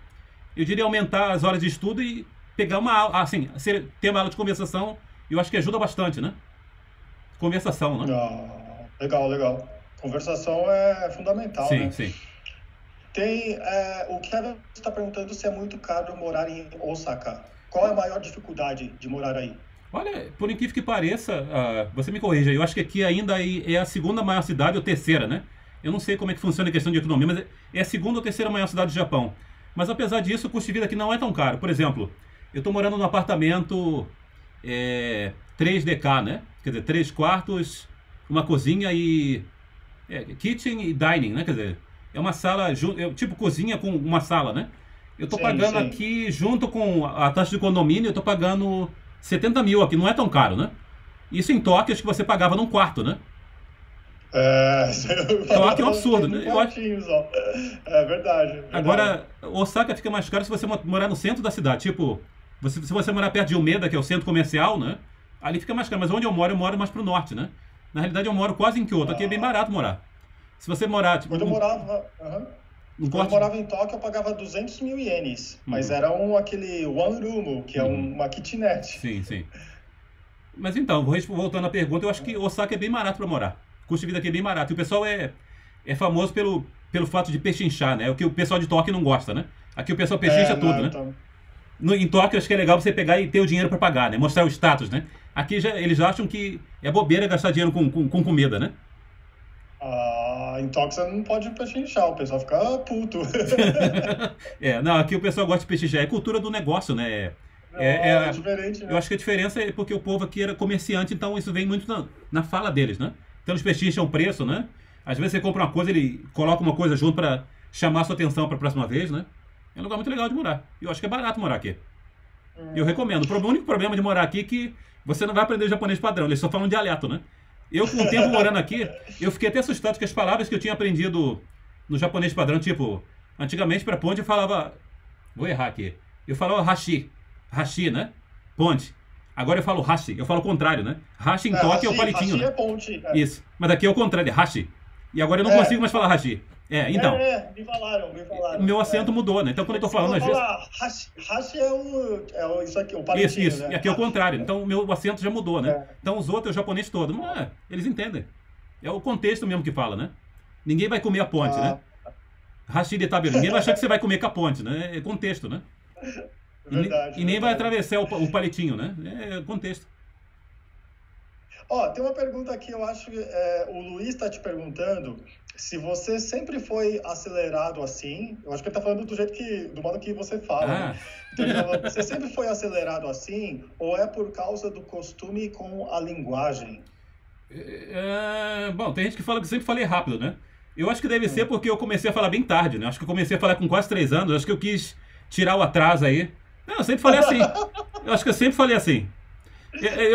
Eu diria aumentar as horas de estudo e pegar uma aula, assim, ter uma aula de conversação, eu acho que ajuda bastante, né? Conversação, né? Legal. Conversação é fundamental, né? Sim. O Kevin está perguntando se é muito caro morar em Osaka. Qual é a maior dificuldade de morar aí? Olha, por incrível que pareça, você me corrija, eu acho que aqui ainda é a 2ª maior cidade ou 3ª, né? Eu não sei como é que funciona a questão de economia, mas é a 2ª ou 3ª maior cidade do Japão. Mas apesar disso, o custo de vida aqui não é tão caro. Por exemplo, eu estou morando num apartamento 3DK, né? Quer dizer, 3 quartos, uma cozinha e... kitchen e dining, né? Quer dizer, é uma sala, tipo cozinha com uma sala, né? Eu estou pagando aqui, junto com a taxa de condomínio, eu estou pagando 70 mil aqui, não é tão caro, né? Isso em Tóquio, acho que você pagava num quarto, né? Tóquio é um absurdo, né? É verdade. Agora, Osaka fica mais caro se você morar no centro da cidade. Tipo, se você morar perto de Umeda, que é o centro comercial, né? Ali fica mais caro. Mas onde eu moro mais pro norte, né? Na realidade, eu moro quase em Kyoto. Aqui é bem barato morar. Se você morar... Tipo, Quando eu morava em Tóquio, eu pagava 200 mil ienes. Mas era aquele one room, que é uma kitnet. Sim. Mas então, voltando à pergunta, eu acho que Osaka é bem barato para morar. O custo de vida aqui é bem barato. E o pessoal é famoso pelo fato de pechinchar, né? O que o pessoal de Tóquio não gosta, né? Aqui o pessoal pechincha tudo, né? Então... Em Tóquio, acho que é legal você pegar e ter o dinheiro para pagar, né? Mostrar o status, né? Aqui eles acham que é bobeira gastar dinheiro com comida, né? Em Tóquio você não pode pechinchar, o pessoal fica puto. Não, aqui o pessoal gosta de pechinchar. É cultura do negócio, né? É diferente, né? Eu acho que a diferença é porque o povo aqui era comerciante, então isso vem muito na fala deles, né? Então eles pechincham o preço, né? Às vezes você compra uma coisa, ele coloca uma coisa junto para chamar a sua atenção para a próxima vez, né? É um lugar muito legal de morar. Eu acho que é barato morar aqui. Eu recomendo. O único problema de morar aqui é que você não vai aprender o japonês padrão, eles só falam dialeto, né? Eu, com o tempo morando aqui, eu fiquei até assustado que as palavras que eu tinha aprendido no japonês padrão, tipo, antigamente para ponte eu falava, vou errar aqui, eu falava hashi, hashi, né? Ponte. Agora eu falo hashi, eu falo o contrário, né? Hashi em toque é o palitinho, hashi né? É ponte. Isso. Mas aqui é o contrário, é hashi. E agora eu não consigo mais falar hashi. Então. Me falaram. Meu acento mudou, né? Então quando eu tô falando, às vezes. Hashi é isso aqui, o palitinho. Isso. Né? E aqui é o contrário. Então o meu acento já mudou, né? Então os outros é o japonês todo. Mas, eles entendem. É o contexto mesmo que fala, né? Ninguém vai comer a ponte, né? Hashi de taberu. Ninguém vai achar que você vai comer com a ponte, né? É contexto, né? Verdade. E nem vai atravessar o palitinho, né? É contexto. Tem uma pergunta aqui, eu acho que o Luiz está te perguntando se você sempre foi acelerado assim. Eu acho que ele está falando do modo que você fala. Né? Então, você sempre foi acelerado assim ou é por causa do costume com a linguagem? Bom, tem gente que fala que sempre falei rápido, né? Eu acho que deve ser porque eu comecei a falar bem tarde, né? Acho que eu comecei a falar com quase 3 anos. Acho que eu quis tirar o atraso aí. Não, eu sempre falei assim. Eu acho que eu sempre falei assim.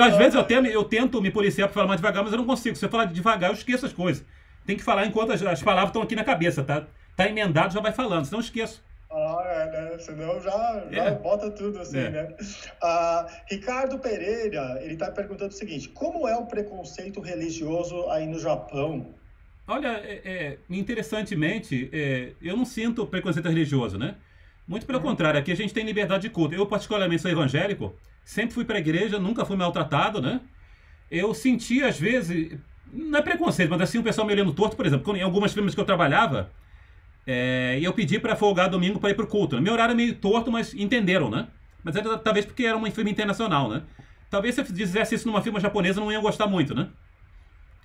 Às vezes eu tento me policiar para falar mais devagar, mas eu não consigo. Se eu falar devagar, eu esqueço as coisas. Tem que falar enquanto as palavras estão aqui na cabeça, tá? Tá emendado, já vai falando, senão eu esqueço. Né? Senão já bota tudo assim, né? Ricardo Pereira, ele tá perguntando o seguinte, como é o preconceito religioso aí no Japão? Olha, interessantemente, eu não sinto preconceito religioso, né? Muito pelo contrário, aqui a gente tem liberdade de culto. Eu, particularmente, sou evangélico, sempre fui para a igreja, nunca fui maltratado, né? Eu senti, às vezes, não é preconceito, mas assim, o pessoal me olhando torto, por exemplo, em algumas firmas que eu trabalhava, eu pedi para folgar domingo para ir para o culto. Né? Meu horário é meio torto, mas entenderam, né? Mas era talvez porque era uma firma internacional, né? Talvez se eu fizesse isso numa firma japonesa, não ia gostar muito, né?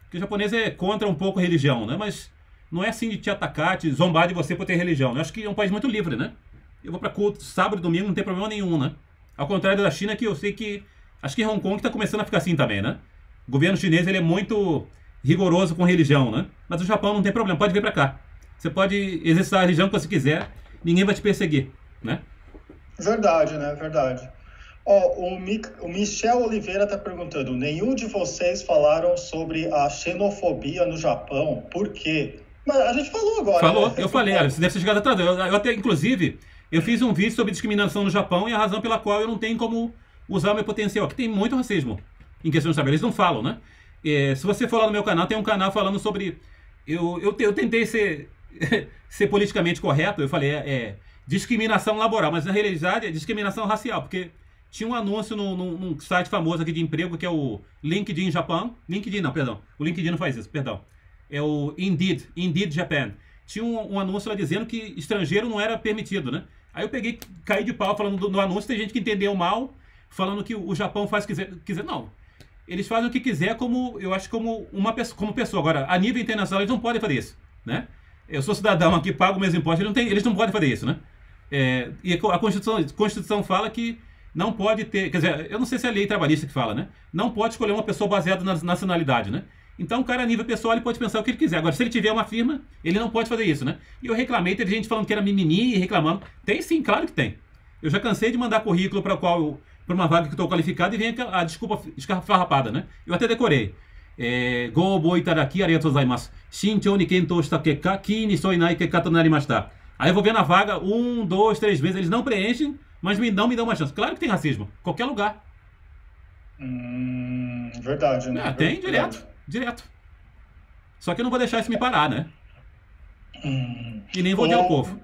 Porque o japonês é contra um pouco a religião, né? Mas não é assim de te atacar, te zombar de você por ter religião. Né? Eu acho que é um país muito livre, né? Eu vou para culto sábado e domingo, não tem problema nenhum, né? Ao contrário da China, que eu sei que... Acho que Hong Kong está começando a ficar assim também, né? O governo chinês ele é muito rigoroso com religião, né? Mas o Japão não tem problema, pode vir para cá. Você pode exercitar a religião que você quiser, ninguém vai te perseguir, né? Verdade, né? Verdade. O Michel Oliveira está perguntando, nenhum de vocês falaram sobre a xenofobia no Japão, por quê? Mas a gente falou agora. Falou, né? Eu falei, você deve ter chegado atrás. Eu até, inclusive, eu fiz um vídeo sobre discriminação no Japão e a razão pela qual eu não tenho como usar o meu potencial. Aqui tem muito racismo em questão de saber. Eles não falam, né? Se você for lá no meu canal, tem um canal falando sobre... Eu tentei ser politicamente correto. Eu falei, discriminação laboral. Mas na realidade é discriminação racial. Porque tinha um anúncio num site famoso aqui de emprego, que é o LinkedIn Japão. LinkedIn não, perdão. O LinkedIn não faz isso, perdão. É o Indeed Japan. Tinha um anúncio lá dizendo que estrangeiro não era permitido, né? Aí eu peguei, caí de pau falando do anúncio, tem gente que entendeu mal, falando que o Japão faz o que quiser. Não. Eles fazem o que quiser, eu acho, como como pessoa. Agora, a nível internacional, eles não podem fazer isso, né? Eu sou cidadão aqui, pago meus impostos, eles não podem fazer isso, né? E a Constituição fala que não pode ter... Quer dizer, eu não sei se é a lei trabalhista que fala, né? Não pode escolher uma pessoa baseada na nacionalidade, né? Então, o cara, a nível pessoal, ele pode pensar o que ele quiser. Agora, se ele tiver uma firma, ele não pode fazer isso, né? E eu reclamei, teve gente falando que era mimimi e reclamando. Tem sim, claro que tem. Eu já cansei de mandar currículo para uma vaga que estou qualificado e vem a desculpa esfarrapada, né? Eu até decorei. Gobo itaraki arigatou gozaimasu. Shinchou ni kentou shita kekka, ki ni sou inai kekka to narimashita. Aí eu vou ver na vaga 1, 2, 3 vezes. Eles não preenchem, mas não me dão uma chance. Claro que tem racismo. Qualquer lugar. Verdade, né? Tem, direto. Só que eu não vou deixar isso me parar, né? E nem vou odiar o povo.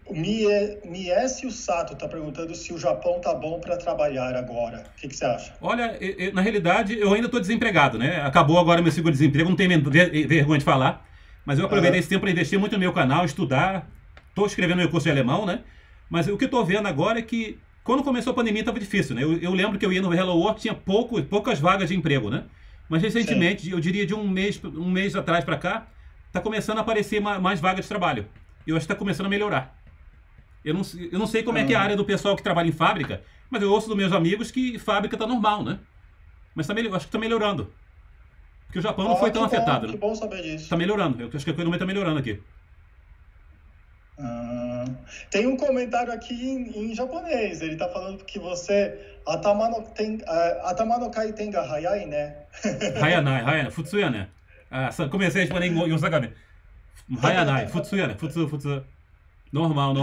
O Miesio Sato está perguntando se o Japão tá bom para trabalhar agora. O que você acha? Olha, na realidade, eu ainda estou desempregado, né? Acabou agora meu seguro-desemprego, não tenho vergonha de falar. Mas eu aproveitei esse tempo para investir muito no meu canal, estudar. Estou escrevendo meu curso de alemão, né? Mas o que eu estou vendo agora é que, quando começou a pandemia, estava difícil, né? Eu lembro que eu ia no Hello Work, tinha poucas vagas de emprego, né? Mas recentemente, eu diria de um mês atrás para cá, está começando a aparecer mais vagas de trabalho. Eu acho que está começando a melhorar. Eu não sei como é que é a área do pessoal que trabalha em fábrica, Mas eu ouço dos meus amigos que fábrica tá normal, né? Mas acho que tá melhorando. Porque o Japão não foi tão afetado, né? Que bom saber disso. Tá melhorando. Eu acho que a economia tá melhorando aqui. Tem um comentário aqui em japonês. Ele tá falando que você atama no kaiten ga hayai, né? Hayanai. Futsu ya né? Comecei a responder em Osaka. Hayanai. Futsu ya né? Futsu. Normal.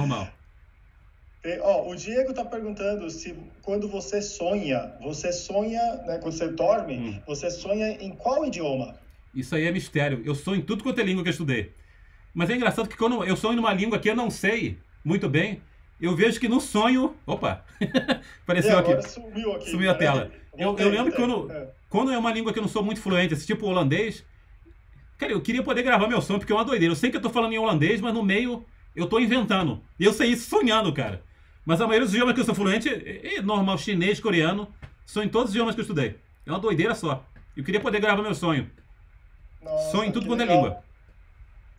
O Diego tá perguntando se quando você sonha, né, quando você dorme, você sonha em qual idioma? Isso aí é mistério. Eu sonho em tudo quanto é língua que eu estudei. Mas é engraçado que quando eu sonho numa língua que eu não sei muito bem, eu vejo que no sonho... Opa! Apareceu aqui. Sumiu a tela. Eu lembro que quando é uma língua que eu não sou muito fluente, esse tipo holandês, cara, eu queria poder gravar meu som, porque é uma doideira. Eu sei que eu tô falando em holandês, mas no meio eu tô inventando. E eu sei isso sonhando, cara. Mas a maioria dos idiomas que eu sou fluente é normal, chinês, coreano. São em todos os idiomas que eu estudei. É uma doideira só. Eu queria poder gravar meu sonho. Sonho em tudo quanto é língua.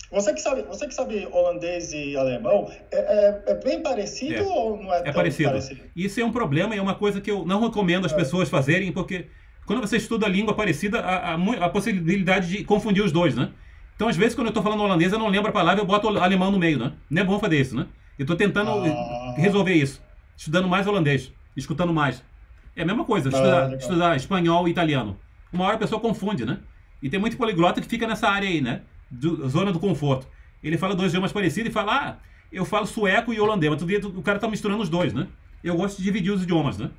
Você que sabe holandês e alemão, é bem parecido ou não é tão parecido? Isso é um problema e é uma coisa que eu não recomendo as pessoas fazerem, porque quando você estuda a língua parecida, há possibilidade de confundir os dois, né? Então, às vezes, quando eu estou falando holandês, eu não lembro a palavra, eu boto alemão no meio, né? Não é bom fazer isso, né? Eu estou tentando resolver isso, estudando mais holandês, escutando mais. É a mesma coisa, estudar espanhol e italiano. Uma hora a pessoa confunde, né? E tem muito poliglota que fica nessa área aí, né? Zona do conforto. Ele fala dois idiomas parecidos e fala, eu falo sueco e holandês, mas tu vê, o cara tá misturando os dois, né? Eu gosto de dividir os idiomas, né?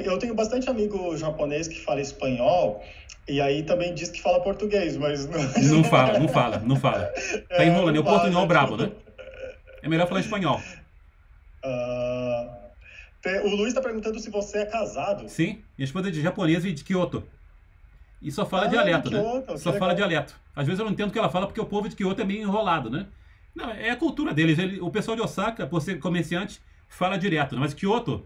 Eu tenho bastante amigo japonês que fala espanhol e aí também diz que fala português, mas não fala. Tá enrolando, é o portunhol brabo, né? É melhor falar espanhol. O Luiz tá perguntando se você é casado. Sim, minha esposa é de japonês e de Kyoto. E só fala dialeto, né? Só fala dialeto. Às vezes eu não entendo o que ela fala porque o povo de Kyoto é meio enrolado, né? Não, é a cultura deles. O pessoal de Osaka, por ser comerciante, fala direto, né? Mas Kyoto,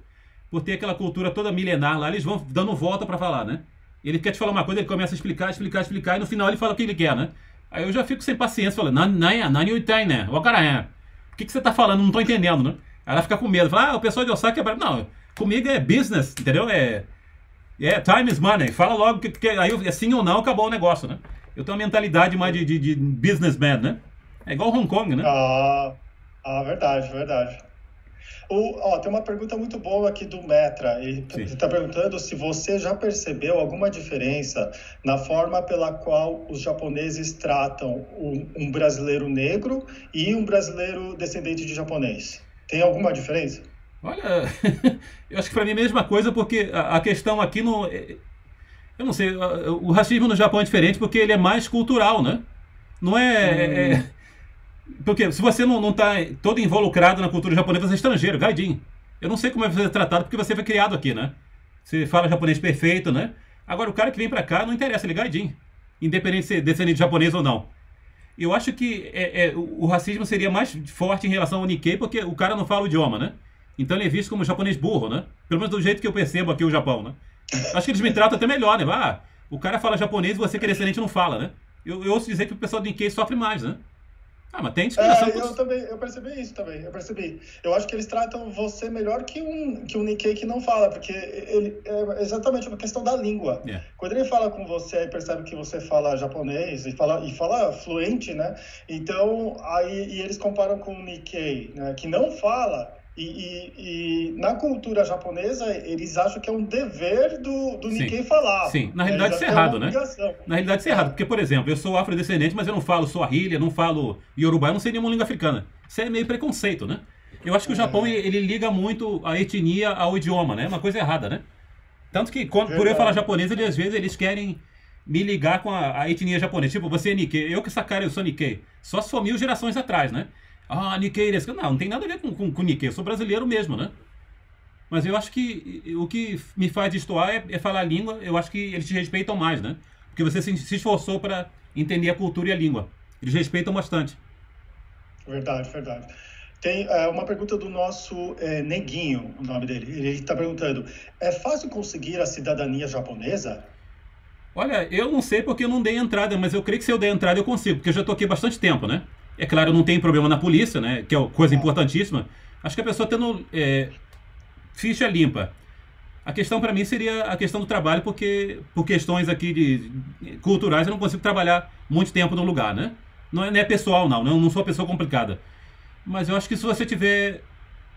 por ter aquela cultura toda milenar lá, eles vão dando volta pra falar, né? Ele quer te falar uma coisa, ele começa a explicar, e no final ele fala o que ele quer, né? Aí eu já fico sem paciência, falando, nani utai, né? O que você tá falando? Não tô entendendo, né? Aí ela fica com medo, fala, o pessoal de Osaka é... Não, comigo é business, entendeu? Time is money. Fala logo que aí é sim ou não, acabou o negócio, né? Eu tenho uma mentalidade mais de businessman, né? É igual Hong Kong, né? Verdade. Tem uma pergunta muito boa aqui do Metra. Ele está perguntando se você já percebeu alguma diferença na forma pela qual os japoneses tratam um brasileiro negro e um brasileiro descendente de japonês. Tem alguma diferença? Olha, eu acho que para mim é a mesma coisa, porque a questão aqui no... Eu não sei, o racismo no Japão é diferente porque ele é mais cultural, né? Não é... Porque se você não está todo involucrado na cultura japonesa, você é estrangeiro, gaidin. Eu não sei como é ser tratado porque você foi criado aqui, né? Você fala japonês perfeito, né? Agora, o cara que vem para cá não interessa, ele é gaidin. Independente de ser descendente de japonês ou não. Eu acho que o racismo seria mais forte em relação ao Nikkei porque o cara não fala o idioma, né? Então ele é visto como japonês burro, né? Pelo menos do jeito que eu percebo aqui o Japão, né? Acho que eles me tratam até melhor, né? O cara fala japonês e você que é descendente não fala, né? Eu ouço dizer que o pessoal do Nikkei sofre mais, né? Mas tem discriminação. Eu percebi isso também, Eu acho que eles tratam você melhor que um Nikkei que não fala, porque é exatamente uma questão da língua. Quando ele fala com você e percebe que você fala japonês e fala fluente, né? Então, aí eles comparam com o Nikkei, né? Que não fala. E na cultura japonesa, eles acham que é um dever do Nikkei falar. Sim, na realidade isso é errado, né? Na realidade isso é errado, porque, por exemplo, eu sou afrodescendente, mas eu não falo Swahili, eu não falo Yorubá, eu não sei nenhuma língua africana. Isso é meio preconceito, né? Eu acho que o Japão, ele liga muito a etnia ao idioma, né? É uma coisa errada, né? Tanto que, por eu falar japonês, às vezes eles querem me ligar com a etnia japonesa. Tipo, você é Nikkei, eu sou Nikkei. Só se for 1000 gerações atrás, né? Nikkei, não tem nada a ver com Nikkei, eu sou brasileiro mesmo, né? Mas eu acho que o que me faz destoar é falar a língua, eu acho que eles te respeitam mais, né? Porque você se esforçou para entender a cultura e a língua. Eles respeitam bastante. Verdade. Tem uma pergunta do nosso Neguinho, o nome dele. Ele está perguntando, é fácil conseguir a cidadania japonesa? Olha, eu não sei porque eu não dei entrada, mas eu creio que se eu der entrada eu consigo, porque eu já estou aqui há bastante tempo, né? É claro, não tem problema na polícia, né? Que é coisa importantíssima. Acho que a pessoa tendo ficha limpa. A questão para mim seria a questão do trabalho, porque por questões aqui culturais eu não consigo trabalhar muito tempo num lugar, né? Não é pessoal, não sou uma pessoa complicada. Mas eu acho que se você tiver,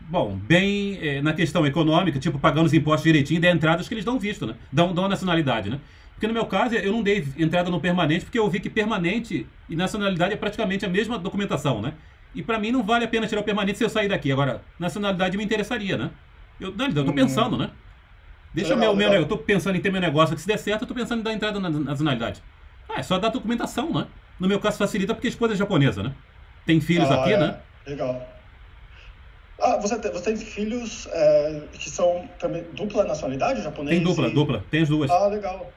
bom, bem na questão econômica, tipo pagando os impostos direitinho, der entrada, acho que eles dão visto, né? Dão nacionalidade, né? Porque no meu caso eu não dei entrada no permanente, porque eu vi que permanente e nacionalidade é praticamente a mesma documentação, né? E para mim não vale a pena tirar o permanente se eu sair daqui. Agora, nacionalidade me interessaria, né? Eu tô pensando, né? Deixa legal, eu tô pensando em ter meu negócio, que se der certo, eu tô pensando em dar entrada na nacionalidade. É só dar documentação, né? No meu caso facilita porque a esposa é japonesa, né? Tem filhos aqui, né? Legal. Você tem filhos que são também dupla nacionalidade, japonês? Tem dupla, tem as duas.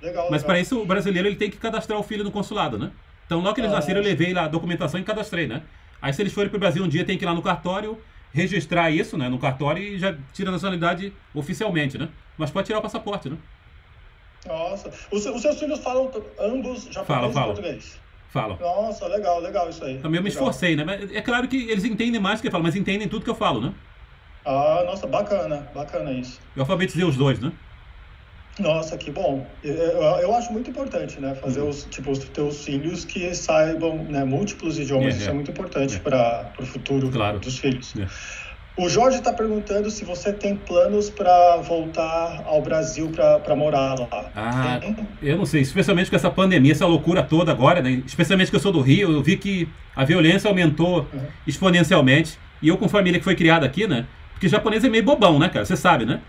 Legal. Mas para isso o brasileiro ele tem que cadastrar o filho no consulado, né? Então logo que eles nasceram eu levei lá a documentação e cadastrei, né? Aí se eles forem pro Brasil um dia tem que ir lá no cartório, registrar isso, né? No cartório e já tira a nacionalidade oficialmente, né? Mas pode tirar o passaporte, né? Nossa. Os seus filhos falam ambos japonês e português? Falam. Nossa, legal isso aí. Também eu me esforcei, né? Mas é claro que eles entendem mais do que eu falo, mas entendem tudo que eu falo, né? Nossa, bacana isso. Eu alfabetizei os dois, né? Nossa, que bom. Eu acho muito importante, né? Fazer os teus filhos que saibam, né, múltiplos idiomas. Isso é muito importante para o futuro dos filhos. O Jorge está perguntando se você tem planos para voltar ao Brasil para morar lá. Eu não sei, especialmente com essa pandemia, essa loucura toda agora, né? Especialmente que eu sou do Rio, eu vi que a violência aumentou exponencialmente. E eu com família que foi criada aqui, né? Porque japonês é meio bobão, né, cara? Você sabe, né?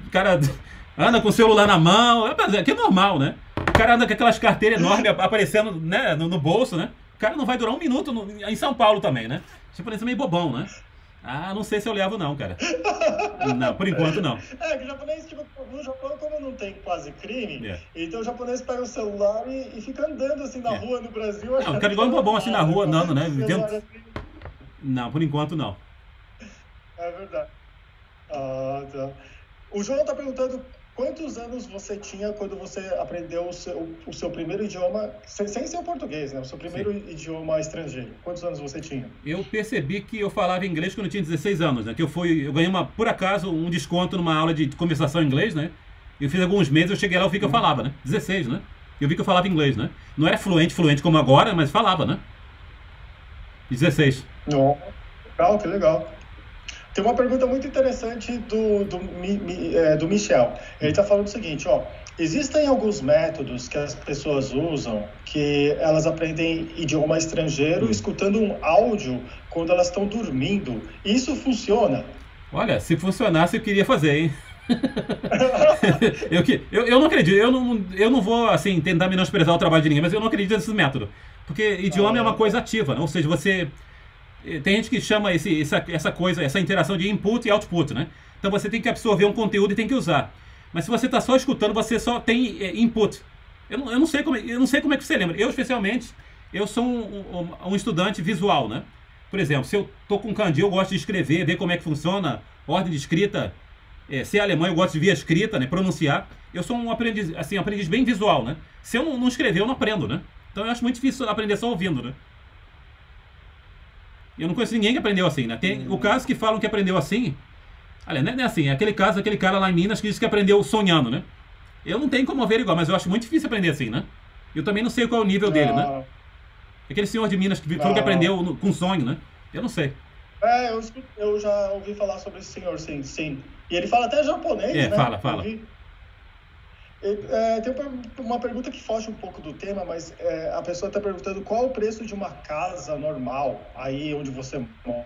O cara anda com o celular na mão, aqui é normal, né? O cara anda com aquelas carteiras enormes aparecendo, né, no bolso, né? O cara não vai durar um minuto em São Paulo também, né? O japonês é meio bobão, né? Não sei se eu levo não, cara. Não, por enquanto não. Que o japonês, tipo, no Japão, como não tem quase crime, então o japonês pega o celular e fica andando assim na rua no Brasil. Não, o cara igual um bobão assim na rua, andando, né? Não, por enquanto não. É verdade. Tá. O João tá perguntando quantos anos você tinha quando você aprendeu o seu primeiro idioma, sem ser o português, né? O seu primeiro idioma estrangeiro. Quantos anos você tinha? Eu percebi que eu falava inglês quando eu tinha 16 anos, né? Que eu ganhei por acaso, um desconto numa aula de conversação em inglês, né? Eu fiz alguns meses, eu cheguei lá, eu vi que eu falava, né? 16, né? Eu vi que eu falava inglês, né? Não era fluente como agora, mas falava, né? 16. Legal, que legal. Tem uma pergunta muito interessante do Michel. Ele está falando o seguinte, existem alguns métodos que as pessoas usam que elas aprendem idioma estrangeiro escutando um áudio quando elas estão dormindo. Isso funciona? Olha, se funcionasse eu queria fazer, hein? eu não acredito, eu não vou assim tentar menosprezar o trabalho de ninguém, mas eu não acredito nesse método. Porque idioma é uma coisa ativa, né? Ou seja, tem gente que chama essa interação de input e output, né? Então você tem que absorver um conteúdo e tem que usar. Mas se você está só escutando, você só tem input. Eu não sei como é que você lembra. Eu, especialmente, eu sou um estudante visual, né? Por exemplo, se eu estou com kanji, eu gosto de escrever, ver como é que funciona, ordem de escrita. Se é alemão, eu gosto de ver a escrita, né? Pronunciar. Eu sou um aprendiz bem visual, né? Se eu não escrever, eu não aprendo, né? Então eu acho muito difícil aprender só ouvindo, né? Eu não conheço ninguém que aprendeu assim, né? Tem o caso que falam que aprendeu assim. Olha, não é assim, é aquele cara lá em Minas que disse que aprendeu sonhando, né? Eu não tenho como averiguar, mas eu acho muito difícil aprender assim, né? Eu também não sei qual é o nível dele, né? Aquele senhor de Minas que falou que aprendeu com sonho, né? Eu não sei. Eu já ouvi falar sobre esse senhor, sim. E ele fala até japonês, né? Fala. Tem uma pergunta que foge um pouco do tema, mas a pessoa está perguntando qual o preço de uma casa normal aí onde você mora.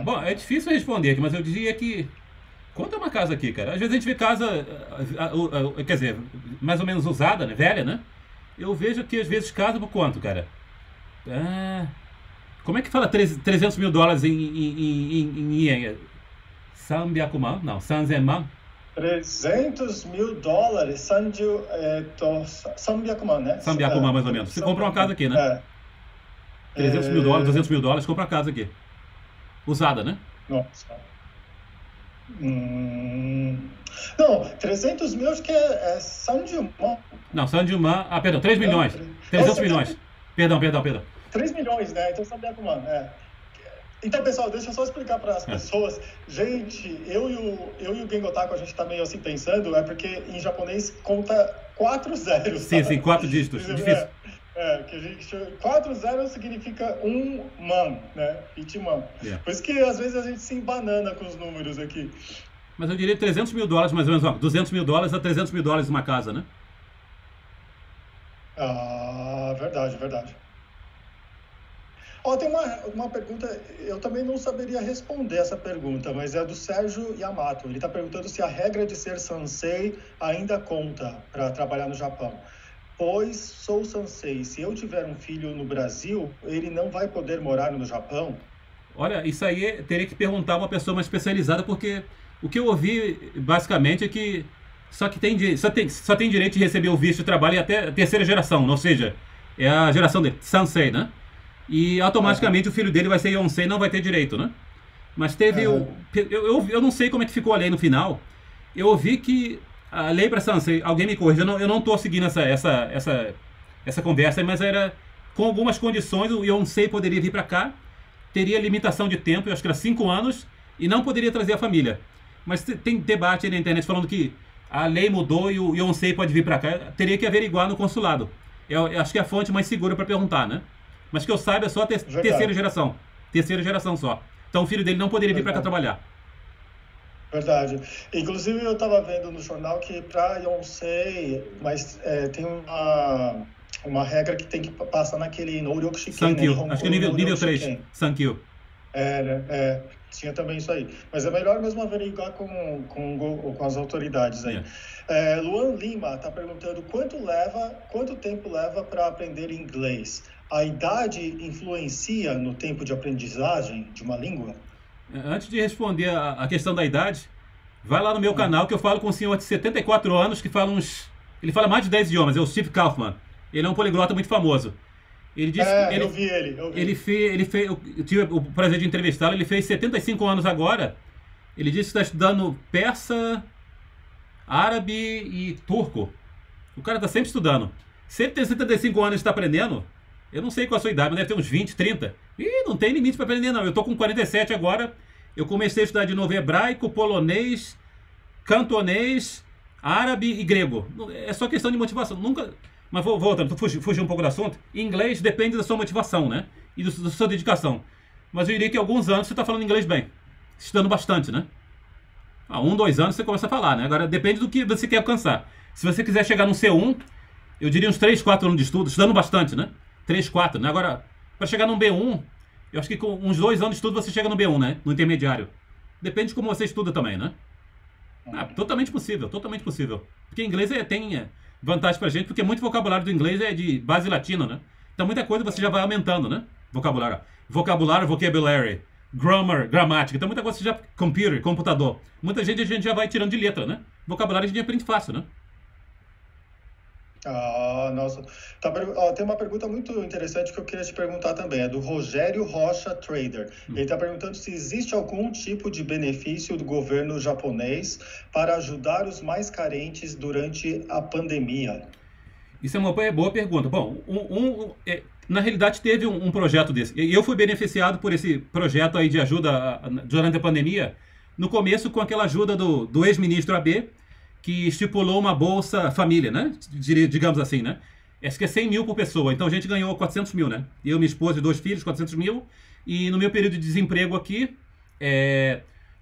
Bom, é difícil responder aqui, mas eu diria que... Quanto é uma casa aqui, cara? Às vezes a gente vê casa, quer dizer, mais ou menos usada, né? Velha, né? Eu vejo que às vezes casa por quanto, cara? Como é que fala 300 mil dólares em ien? Sanbyakuman? Não, sanzenman? 300 mil dólares, Sanbyakuman, né? Sanbyakuman, mais ou menos. Você compra uma casa aqui, né? 300 mil dólares, 200 mil dólares, compra uma casa aqui. Usada, né? Nossa. Não, 300 mil acho que é Sanjuman. Não, Sanjuman... perdão, 3 milhões. 300 milhões. Perdão. 3 milhões, né? Então Sanbyakuman, Então, pessoal, deixa eu só explicar para as pessoas. Gente, eu e o Gengotaku, a gente tá meio assim pensando, é porque em japonês conta 4 zeros. Sim, sim, 4 dígitos. Difícil. Que a gente 4 zeros significa um man, né? Ichiman. Por isso que às vezes a gente se embanana com os números aqui. Mas eu diria $300 mil, mais ou menos, ó, $200 mil a $300 mil uma casa, né? Ah, verdade, verdade. Ó, tem uma pergunta, eu também não saberia responder essa pergunta, mas é do Sérgio Yamato. Ele está perguntando se a regra de ser sansei ainda conta para trabalhar no Japão. Pois sou sansei, se eu tiver um filho no Brasil, ele não vai poder morar no Japão? Olha, isso aí teria que perguntar a uma pessoa mais especializada, porque o que eu ouvi basicamente é que só tem direito de receber o visto de trabalho até a terceira geração, ou seja, é a geração dele, sansei, né? E automaticamente o filho dele vai ser Yonsei, não vai ter direito, né? Mas teve... Eu não sei como é que ficou a lei no final. Eu ouvi que a lei para Sansei, alguém me corrija, eu não estou seguindo essa conversa, mas era com algumas condições, o Yonsei poderia vir para cá, teria limitação de tempo, eu acho que era 5 anos, e não poderia trazer a família. Mas tem debate aí na internet falando que a lei mudou e o Yonsei pode vir para cá, teria que averiguar no consulado. Eu acho que é a fonte mais segura para perguntar, né? Mas que eu saiba é só a terceira geração. Terceira geração só. Então o filho dele não poderia vir para cá trabalhar. Verdade. Inclusive eu estava vendo no jornal que para Yonsei, mas tem uma regra que tem que passar naquele Nouryoku Shiken. Sankyu. Acho que é nível 3. Sankyu. Tinha também isso aí. Mas é melhor mesmo averiguar com as autoridades aí. Luan Lima está perguntando quanto tempo leva para aprender inglês? A idade influencia no tempo de aprendizagem de uma língua? Antes de responder a questão da idade, vai lá no meu canal que eu falo com um senhor de 74 anos que fala ele fala mais de 10 idiomas, é o Steve Kaufman. Ele é um poliglota muito famoso. Ele disse que eu vi ele. Eu tive o prazer de entrevistá-lo, ele fez 75 anos agora. Ele disse que está estudando persa, árabe e turco. O cara está sempre estudando. Se ele tem 75 anos e está aprendendo, eu não sei qual a sua idade, mas deve ter uns 20, 30. E não tem limite para aprender, não. Eu tô com 47 agora. Eu comecei a estudar de novo hebraico, polonês, cantonês, árabe e grego. É só questão de motivação. Nunca... Mas voltando, fugir um pouco do assunto. Inglês depende da sua motivação, né? E da sua dedicação. Mas eu diria que há alguns anos você está falando inglês bem. Estudando bastante, né? Há 1, 2 anos você começa a falar, né? Agora depende do que você quer alcançar. Se você quiser chegar no C1, eu diria uns 3, 4 anos de estudo, estudando bastante, né? 3, 4, né? Agora, para chegar no B1, eu acho que com uns 2 anos de estudo você chega no B1, né? No intermediário. Depende de como você estuda também, né? Totalmente possível, totalmente possível. Porque inglês tem vantagem pra gente, porque muito vocabulário do inglês é de base latina, né? Então muita coisa você já vai aumentando, né? Vocabulary, grammar, gramática. Então muita coisa você já... computador. Muita gente a gente já vai tirando de letra, né? Vocabulário a gente aprende fácil, né? Nossa. Tem uma pergunta muito interessante que eu queria te perguntar também. É do Rogério Rocha Trader. Ele está perguntando se existe algum tipo de benefício do governo japonês para ajudar os mais carentes durante a pandemia. Isso é uma boa pergunta. Bom, na realidade teve um projeto desse. Eu fui beneficiado por esse projeto aí de ajuda durante a pandemia. No começo com aquela ajuda do ex-ministro Abe, que estipulou uma bolsa família, né? Digamos assim, né? Acho que é 100 mil por pessoa. Então a gente ganhou 400 mil, né? Eu, minha esposa e 2 filhos, 400 mil. E no meu período de desemprego aqui,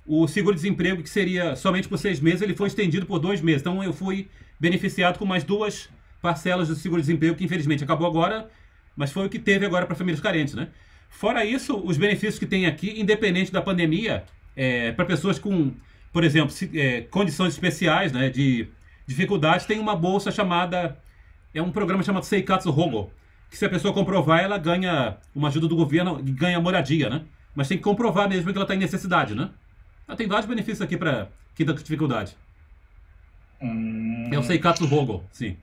o seguro-desemprego, que seria somente por 6 meses, ele foi estendido por 2 meses. Então eu fui beneficiado com mais 2 parcelas do seguro-desemprego, que infelizmente acabou agora, mas foi o que teve agora para famílias carentes, né? Fora isso, os benefícios que tem aqui, independente da pandemia, para pessoas com... Por exemplo, condições especiais, né, de dificuldade, tem uma bolsa chamada... É um programa chamado Seikatsu Hogo, que se a pessoa comprovar, ela ganha uma ajuda do governo e ganha moradia, né? Mas tem que comprovar mesmo que ela está em necessidade, né? Tem vários benefícios aqui para quem está com dificuldade. É o Seikatsu Hogo, sim.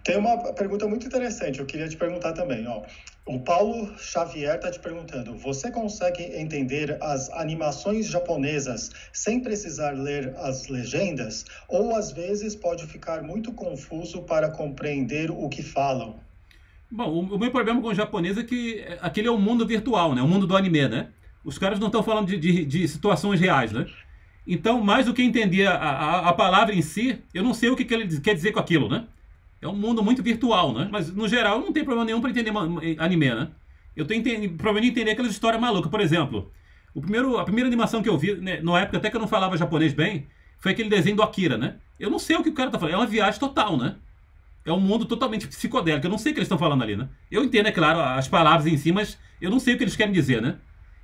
Tem uma pergunta muito interessante, eu queria te perguntar também, ó. O Paulo Xavier está te perguntando, você consegue entender as animações japonesas sem precisar ler as legendas? Ou às vezes pode ficar muito confuso para compreender o que falam? Bom, o meu problema com o japonês é que aquele é um mundo virtual, né? O mundo do anime, né? Os caras não estão falando de situações reais, né? Então, mais do que entender a palavra em si, eu não sei o que ele quer dizer com aquilo, né? É um mundo muito virtual, né? Mas, no geral, não tem problema nenhum para entender anime, né? Eu tenho problema de entender aquelas histórias malucas. Por exemplo, a primeira animação que eu vi, né, na época até que eu não falava japonês bem, foi aquele desenho do Akira, né? Eu não sei o que o cara tá falando. É uma viagem total, né? É um mundo totalmente psicodélico. Eu não sei o que eles estão falando ali, né? Eu entendo, é claro, as palavras em si, mas eu não sei o que eles querem dizer, né?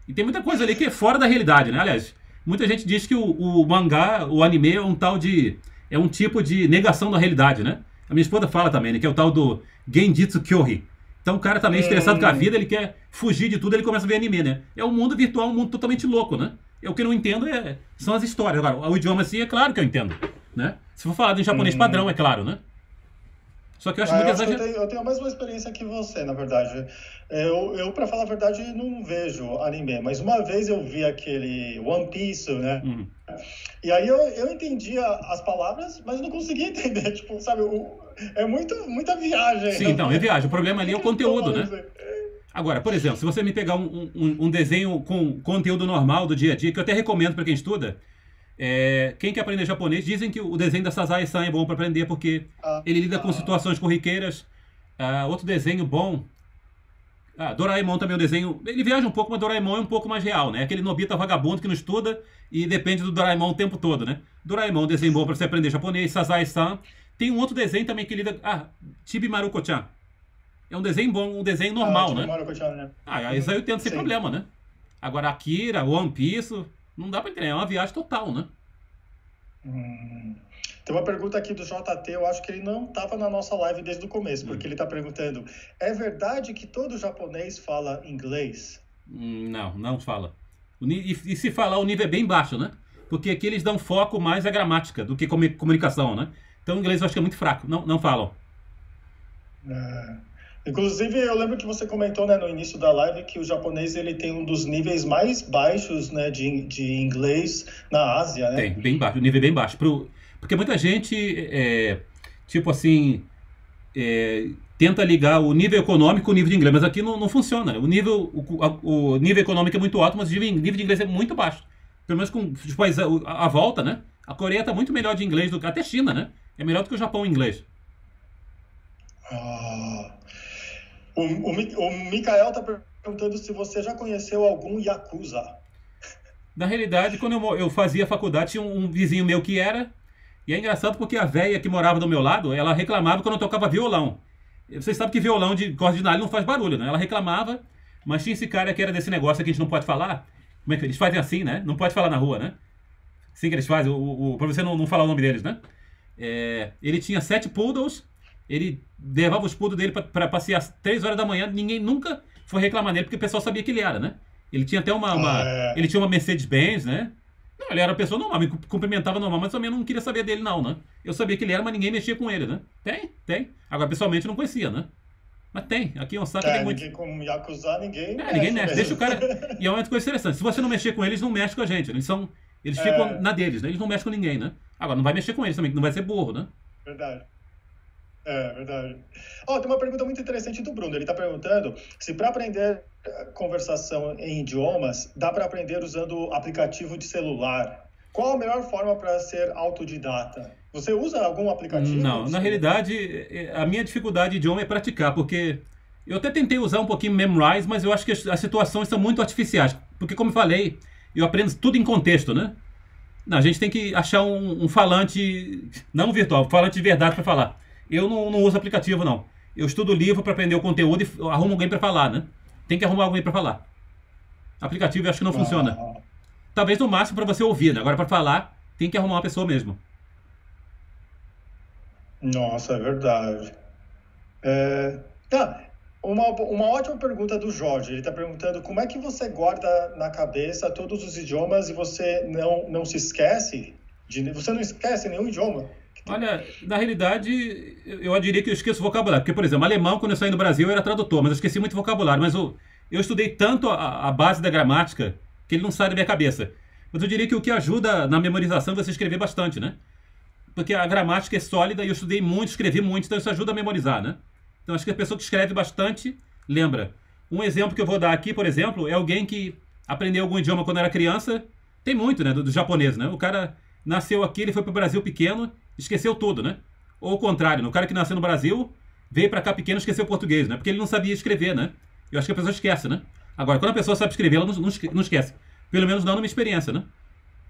E tem muita coisa ali que é fora da realidade, né? Aliás, muita gente diz que o mangá, o anime é um tal de... é um tipo de negação da realidade, né? A minha esposa fala também, né? Que é o tal do Genjitsu Kyohi. Então o cara tá meio estressado com a vida, ele quer fugir de tudo, ele começa a ver anime, né? É um mundo virtual, um mundo totalmente louco, né? O que eu não entendo são as histórias. Agora, o idioma assim, é claro que eu entendo, né? Se for falar em japonês padrão, é claro, né? Só que eu acho muito exagerado. Eu tenho a mesma experiência que você, na verdade. Eu para falar a verdade, não vejo anime, mas uma vez eu vi aquele One Piece, né? E aí eu entendia as palavras, mas não conseguia entender, tipo, sabe, é muita viagem. Sim, então, é viagem. O problema ali é o conteúdo, né? Agora, por exemplo, se você me pegar um desenho com conteúdo normal do dia a dia, que eu até recomendo para quem estuda, quem quer aprender japonês, dizem que o desenho da Sazae-san é bom para aprender, porque ele lida com situações corriqueiras. Outro desenho bom... Doraemon também é um desenho... Ele viaja um pouco, mas Doraemon é um pouco mais real, né? Aquele Nobita vagabundo que não estuda e depende do Doraemon o tempo todo, né? Doraemon é um desenho bom para você aprender japonês. Sazae-san. Tem um outro desenho também que lida... Chibi Maruko-chan. É um desenho bom, um desenho normal, né? Maruko-chan, né? Isso aí eu tento sem problema, né? Agora, Akira, One Piece... Não dá pra entender, é uma viagem total, né? Tem uma pergunta aqui do JT, eu acho que ele não estava na nossa live desde o começo, porque ele está perguntando, é verdade que todo japonês fala inglês? Não fala. E se falar, o nível é bem baixo, né? Porque aqui eles dão foco mais à gramática do que comunicação, né? Então o inglês eu acho que é muito fraco, não falam. Inclusive, eu lembro que você comentou, né, no início da live que o japonês ele tem um dos níveis mais baixos, né, de inglês na Ásia, né? Tem, bem baixo, o nível é bem baixo. Porque muita gente, tipo assim, tenta ligar o nível econômico com o nível de inglês, mas aqui não funciona. O nível econômico é muito alto, mas o nível de inglês é muito baixo. Pelo menos com os países à volta, né? A Coreia está muito melhor de inglês do que até a China, né? É melhor do que o Japão em inglês. O Mikael está perguntando se você já conheceu algum Yakuza. Na realidade, quando eu fazia faculdade, tinha um vizinho meu que era... E é engraçado porque a velha que morava do meu lado, ela reclamava quando eu tocava violão. Vocês sabem que violão de corda de nylon não faz barulho, né? Ela reclamava, mas tinha esse cara que era desse negócio que a gente não pode falar. Como é que eles fazem assim, né? Não pode falar na rua, né? Assim que eles fazem, pra você não falar o nome deles, né? Ele tinha 7 poodles, ele levava os poodles dele pra passear às 3 horas da manhã, ninguém nunca foi reclamar nele, porque o pessoal sabia que ele era, né? Ele tinha até ele tinha uma Mercedes-Benz, né? Não, ele era uma pessoa normal, me cumprimentava normal, mas também não queria saber dele não, né? Eu sabia que ele era, mas ninguém mexia com ele, né? Tem. Agora, pessoalmente, eu não conhecia, né? Mas tem. Aqui em Osaka tem muito... Com Yakuza, ninguém mexe. Ninguém mexe. Deixa o cara... E é uma coisa interessante. Se você não mexer com eles, eles não mexem com a gente. Eles ficam na deles, né? Eles não mexem com ninguém, né? Agora, não vai mexer com eles também, que não vai ser burro, né? Verdade. Verdade. Tem uma pergunta muito interessante do Bruno. Ele está perguntando se para aprender conversação em idiomas, dá para aprender usando aplicativo de celular. Qual a melhor forma para ser autodidata? Você usa algum aplicativo? Não, na realidade, a minha dificuldade de idioma é praticar, porque eu até tentei usar um pouquinho Memrise, mas eu acho que as situações são muito artificiais. Porque, como eu falei, eu aprendo tudo em contexto, né? Não, a gente tem que achar um falante, não virtual, falante de verdade para falar. Eu não uso aplicativo, não. Eu estudo livro para aprender o conteúdo e arrumo alguém para falar, né? Tem que arrumar alguém para falar. Aplicativo eu acho que não funciona. Talvez no máximo para você ouvir, né? Agora para falar, tem que arrumar uma pessoa mesmo. Nossa, é verdade. Uma ótima pergunta do Jorge. Ele está perguntando como é que você guarda na cabeça todos os idiomas e você não se esquece? Você não esquece nenhum idioma? Olha, na realidade, eu diria que eu esqueço vocabulário. Porque, por exemplo, alemão, quando eu saí do Brasil, eu era tradutor, mas eu esqueci muito vocabulário. Mas eu estudei tanto a base da gramática que ele não sai da minha cabeça. Mas eu diria que o que ajuda na memorização é você escrever bastante, né? Porque a gramática é sólida e eu estudei muito, escrevi muito, então isso ajuda a memorizar, né? Então acho que a pessoa que escreve bastante lembra. Um exemplo que eu vou dar aqui, por exemplo, é alguém que aprender algum idioma quando era criança, tem muito, né, do japonês, né? O cara nasceu aqui, ele foi pro Brasil pequeno, esqueceu tudo, né? Ou o contrário, né? O cara que nasceu no Brasil, veio pra cá pequeno, esqueceu português, né? Porque ele não sabia escrever, né? Eu acho que a pessoa esquece, né? Agora, quando a pessoa sabe escrever, ela não esquece. Pelo menos não na minha experiência, né?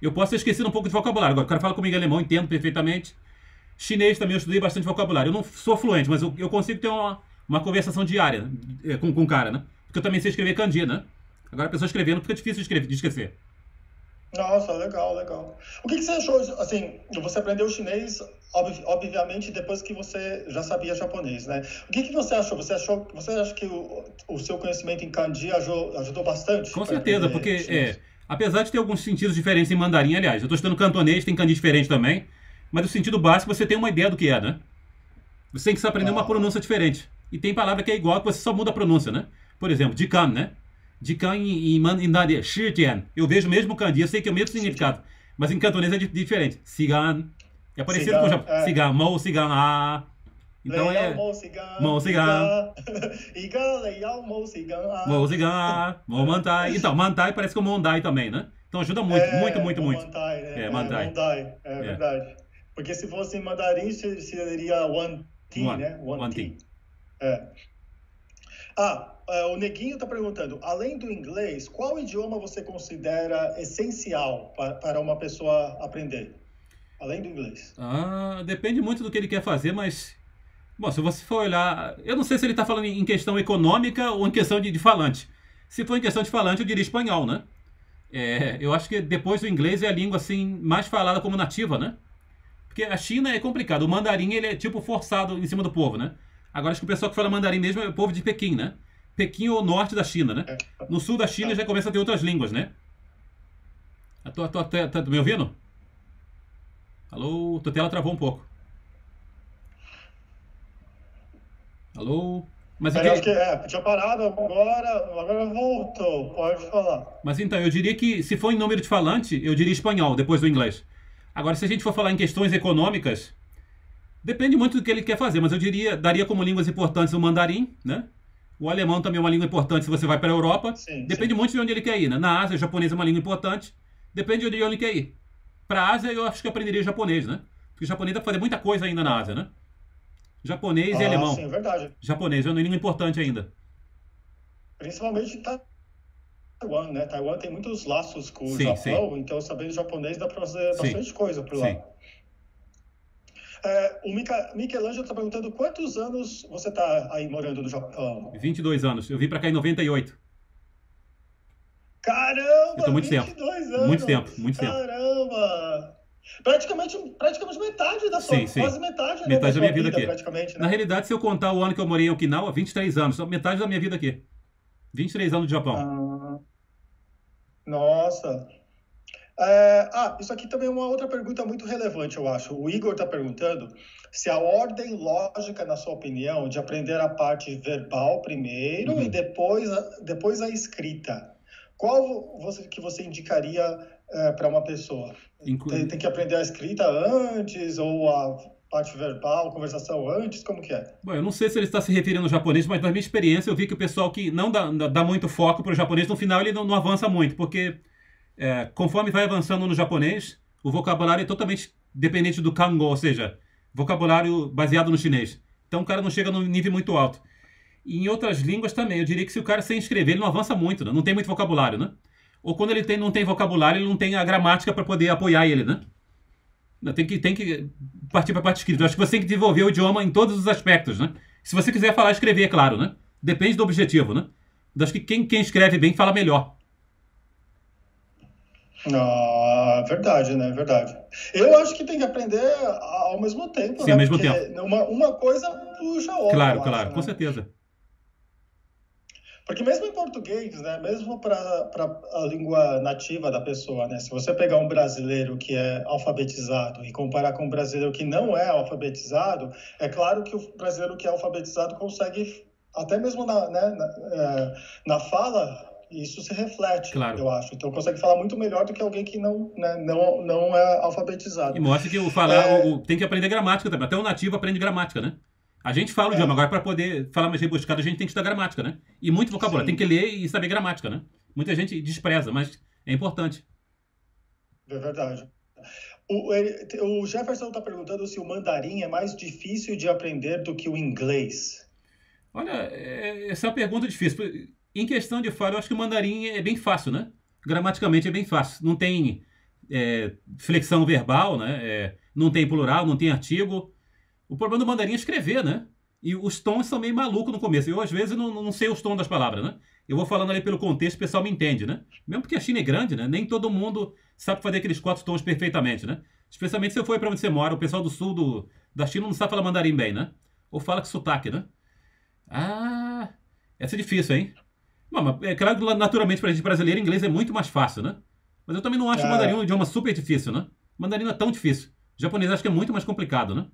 Eu posso ter esquecido um pouco de vocabulário. Agora, o cara fala comigo em alemão, entendo perfeitamente. Chinês também eu estudei bastante vocabulário. Eu não sou fluente, mas eu consigo ter uma conversação diária, né, com o cara, né? Porque eu também sei escrever kanji, né? Agora a pessoa escrevendo fica difícil de esquecer. Nossa, legal, legal. O que você achou, assim, você aprendeu chinês, obviamente, depois que você já sabia japonês, né? O que você achou? Você acha que o seu conhecimento em kanji ajudou bastante? Com certeza, porque apesar de ter alguns sentidos diferentes em mandarim, aliás, eu estou estudando cantonês, tem kanji diferente também, mas o sentido básico você tem uma ideia do que é, né? Você tem que aprender uma pronúncia diferente. E tem palavra que é igual, que você só muda a pronúncia, né? Por exemplo, jikan, né? Jikan em mandarim, shijian. Eu vejo o mesmo kanji, eu sei que é o mesmo significado, mas em cantonês é diferente. Sigan. É parecido com o Japão. Sigan, mo, sigan, a. Então mo, sigan. Iga, leiao, mo, sigan, a. Mo, sigan, mo, mantai. Então, mantai parece com mondai também, né? Então ajuda muito, muito. Mantai, né? Mantai, é verdade. Porque se fosse em mandarim, seria one ti, né? One ti. O Neguinho está perguntando, além do inglês, qual idioma você considera essencial para uma pessoa aprender? Além do inglês. Depende muito do que ele quer fazer, mas... Bom, se você for olhar... Eu não sei se ele está falando em questão econômica ou em questão de falante. Se for em questão de falante, eu diria espanhol, né? Eu acho que depois do inglês é a língua assim, mais falada como nativa, né? Porque a China é complicado. O mandarim, ele é tipo forçado em cima do povo, né? Agora, acho que o pessoal que fala mandarim mesmo é o povo de Pequim, né? Pequim ou norte da China, né? No sul da China já começa a ter outras línguas, né? Tá me ouvindo? Alô? Tua tela travou um pouco. Alô? Mas acho que tinha parado agora voltou. Pode falar. Mas então, eu diria que se for em número de falante, eu diria espanhol, depois do inglês. Agora, se a gente for falar em questões econômicas, depende muito do que ele quer fazer, mas eu daria como línguas importantes o mandarim, né? O alemão também é uma língua importante se você vai para a Europa. Depende muito de onde ele quer ir, né? Na Ásia, o japonês é uma língua importante. Depende de onde ele quer ir. Para a Ásia, eu acho que eu aprenderia japonês, né? Porque o japonês dá para fazer muita coisa ainda na Ásia, né? Japonês e alemão. Sim, é verdade. Japonês é uma língua importante ainda. Principalmente Taiwan, né? Taiwan tem muitos laços com o Japão, então sabendo japonês dá para fazer bastante coisa por lá. O Michelangelo está perguntando quantos anos você está aí morando no Japão? 22 anos. Eu vim para cá em 98. Caramba! Eu tô muito 22 tempo. anos! Muito tempo. Caramba! Praticamente metade da sua... Quase metade, metade da minha vida aqui. Praticamente, né? Na realidade, se eu contar o ano que eu morei em Okinawa, 23 anos. Metade da minha vida aqui. 23 anos de Japão. Nossa! Isso aqui também é uma outra pergunta muito relevante, eu acho. O Igor está perguntando se a ordem lógica, na sua opinião, de aprender a parte verbal primeiro e depois a escrita. Qual que você indicaria para uma pessoa? Tem que aprender a escrita antes ou a parte verbal, conversação antes? Como que é? Bom, eu não sei se ele está se referindo ao japonês, mas na minha experiência eu vi que o pessoal que não dá muito foco para o japonês, no final ele não avança muito, porque... conforme vai avançando no japonês, o vocabulário é totalmente dependente do kango, ou seja, vocabulário baseado no chinês. Então o cara não chega num nível muito alto. E em outras línguas também, eu diria que se o cara sem escrever, ele não avança muito, né? Não tem muito vocabulário, né? Ou quando ele não tem vocabulário, ele não tem a gramática para poder apoiar ele, né? Tem que partir para a parte escrita. Eu acho que você tem que desenvolver o idioma em todos os aspectos, né? Se você quiser falar e escrever, é claro, né? Depende do objetivo, né? Eu acho que quem escreve bem fala melhor. Verdade, né? Verdade. Eu acho que tem que aprender ao mesmo tempo, Sim, né? ao mesmo Porque tempo. Uma coisa puxa a outra. Claro, acho, com né? certeza. Porque mesmo em português, né? Mesmo para a língua nativa da pessoa, né? Se você pegar um brasileiro que é alfabetizado e comparar com um brasileiro que não é alfabetizado, é claro que o brasileiro que é alfabetizado consegue, até mesmo na fala... Isso se reflete, eu acho. Então, consegue falar muito melhor do que alguém que não é alfabetizado. E mostra que tem que aprender gramática também. Até o nativo aprende gramática, né? A gente fala o idioma. Agora, para poder falar mais rebuscado, a gente tem que estudar gramática, né? E muito vocabulário. Tem que ler e saber gramática, né? Muita gente despreza, mas é importante. É verdade. O Jefferson está perguntando se o mandarim é mais difícil de aprender do que o inglês. Olha, essa é uma pergunta difícil. Em questão de fala, eu acho que o mandarim é bem fácil, né? Gramaticamente é bem fácil. Não tem flexão verbal, né? Não tem plural, não tem artigo. O problema do mandarim é escrever, né? E os tons são meio malucos no começo. Eu, às vezes, não sei os tons das palavras, né? Eu vou falando ali pelo contexto, o pessoal me entende, né? Mesmo porque a China é grande, né? Nem todo mundo sabe fazer aqueles 4 tons perfeitamente, né? Especialmente se eu for para onde você mora, o pessoal do sul da China não sabe falar mandarim bem, né? Ou fala com sotaque, né? Ah, essa é difícil, hein? Não, mas é claro que naturalmente para a gente brasileiro, inglês é muito mais fácil, né? Mas eu também não acho o mandarim um idioma super difícil, né? O mandarim não é tão difícil. O japonês acho que é muito mais complicado, né?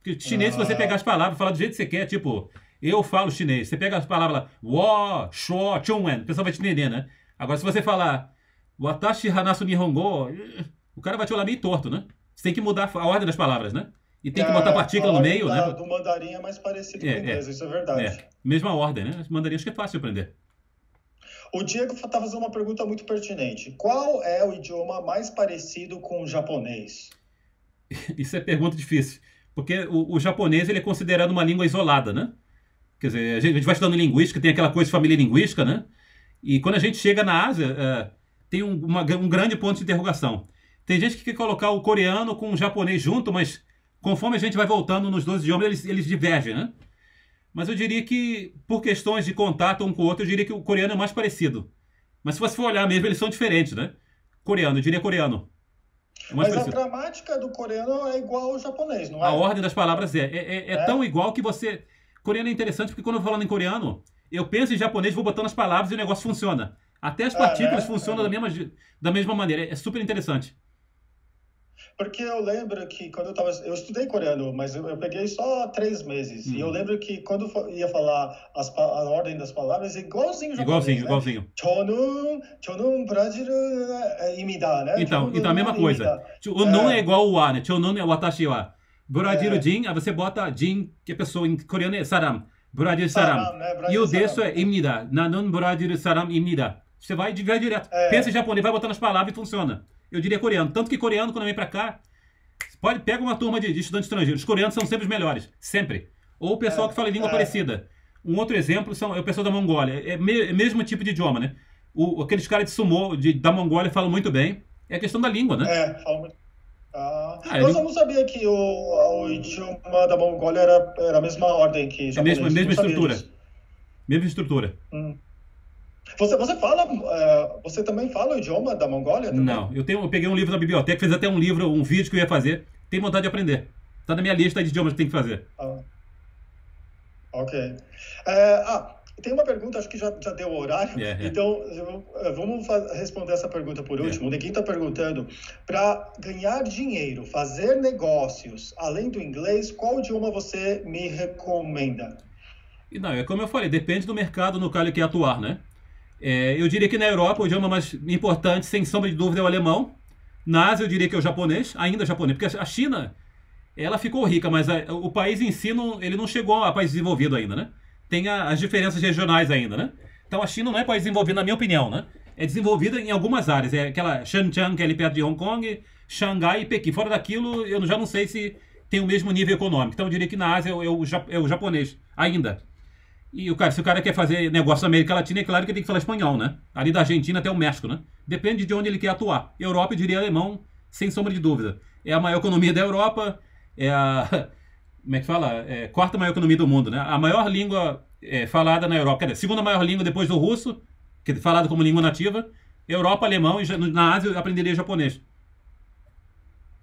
Porque chinês, se você pegar as palavras e falar do jeito que você quer, tipo, eu falo chinês. Você pega as palavras lá, wo, sho, chunwen, o pessoal vai te entender, né? Agora, se você falar watashi hanasu nihongo, o cara vai te olhar meio torto, né? Você tem que mudar a ordem das palavras, né? E tem que botar partícula no meio, né? Do mandarim é mais parecido com o inglês, isso é verdade. Mesma ordem, né? Mandarim acho que é fácil de aprender. O Diego está fazendo uma pergunta muito pertinente. Qual é o idioma mais parecido com o japonês? Isso é pergunta difícil. Porque o japonês ele é considerado uma língua isolada, né? Quer dizer, a gente vai estudando linguística, tem aquela coisa de família linguística, né? E quando a gente chega na Ásia, tem um grande ponto de interrogação. Tem gente que quer colocar o coreano com o japonês junto, mas conforme a gente vai voltando nos 12 idiomas, eles divergem, né? Mas eu diria que, por questões de contato um com o outro, eu diria que o coreano é mais parecido. Mas se você for olhar mesmo, eles são diferentes, né? Coreano, eu diria coreano. Mas parecido. A gramática do coreano é igual ao japonês, não é? A ordem das palavras é tão igual que você... Coreano é interessante porque quando eu vou falando em coreano, eu penso em japonês, vou botando as palavras e o negócio funciona. Até as partículas funcionam da mesma maneira. É super interessante. Porque eu lembro que quando eu estudei coreano, mas eu peguei só 3 meses. E eu lembro que quando ia falar a ordem das palavras, é igualzinho japonês. Igualzinho. Chonun Brasil-imida, né? Então a mesma coisa. O non é igual o wa, né? Chonun é watashi wa. Brasil jin, aí você bota jin, que a pessoa em coreano é saram. Brasil saram. E o desu é imnida. Nanon Brasil saram imnida. Você vai direto. Pensa em japonês, vai botando as palavras e funciona. Eu diria coreano. Tanto que coreano, quando vem pra cá, pega uma turma de estudantes estrangeiros. Os coreanos são sempre os melhores. Sempre. Ou o pessoal que fala língua parecida. Um outro exemplo é o pessoal da Mongólia. É mesmo tipo de idioma, né? Aqueles caras de sumô da Mongólia falam muito bem. É a questão da língua, né? Falam muito. Eu só não sabia que o idioma da Mongólia era a mesma ordem que japonês. Mesma estrutura. Mesma estrutura. Você também fala o idioma da Mongólia? Também? Não, eu peguei um livro da biblioteca, fiz até um vídeo que eu ia fazer. Tenho vontade de aprender. Tá na minha lista de idiomas que tem que fazer. Ok. Tem uma pergunta, acho que já deu o horário. Então, vamos responder essa pergunta por último. O Neguinho está perguntando, para ganhar dinheiro, fazer negócios, além do inglês, qual idioma você me recomenda? Não, é como eu falei, depende do mercado no qual ele quer atuar, né? Eu diria que na Europa o idioma mais importante, sem sombra de dúvida, é o alemão. Na Ásia eu diria que é o japonês, ainda japonês, porque a China, ela ficou rica, mas o país em si, ele não chegou a país desenvolvido ainda, né? Tem as diferenças regionais ainda, né? Então a China não é país desenvolvido, na minha opinião, né? É desenvolvida em algumas áreas. É aquela Shenzhen, que é ali perto de Hong Kong, Xangai e Pequim. Fora daquilo, eu já não sei se tem o mesmo nível econômico. Então eu diria que na Ásia é o japonês, ainda. E se o cara quer fazer negócio na América Latina, é claro que ele tem que falar espanhol, né? Ali da Argentina até o México, né? Depende de onde ele quer atuar. Europa, eu diria alemão, sem sombra de dúvida. É a maior economia da Europa, é a... Como é que fala? Quarta maior economia do mundo, né? A maior língua falada na Europa. Quer dizer, segunda maior língua depois do russo, que é falada como língua nativa. Europa, alemão, e na Ásia eu aprenderia japonês.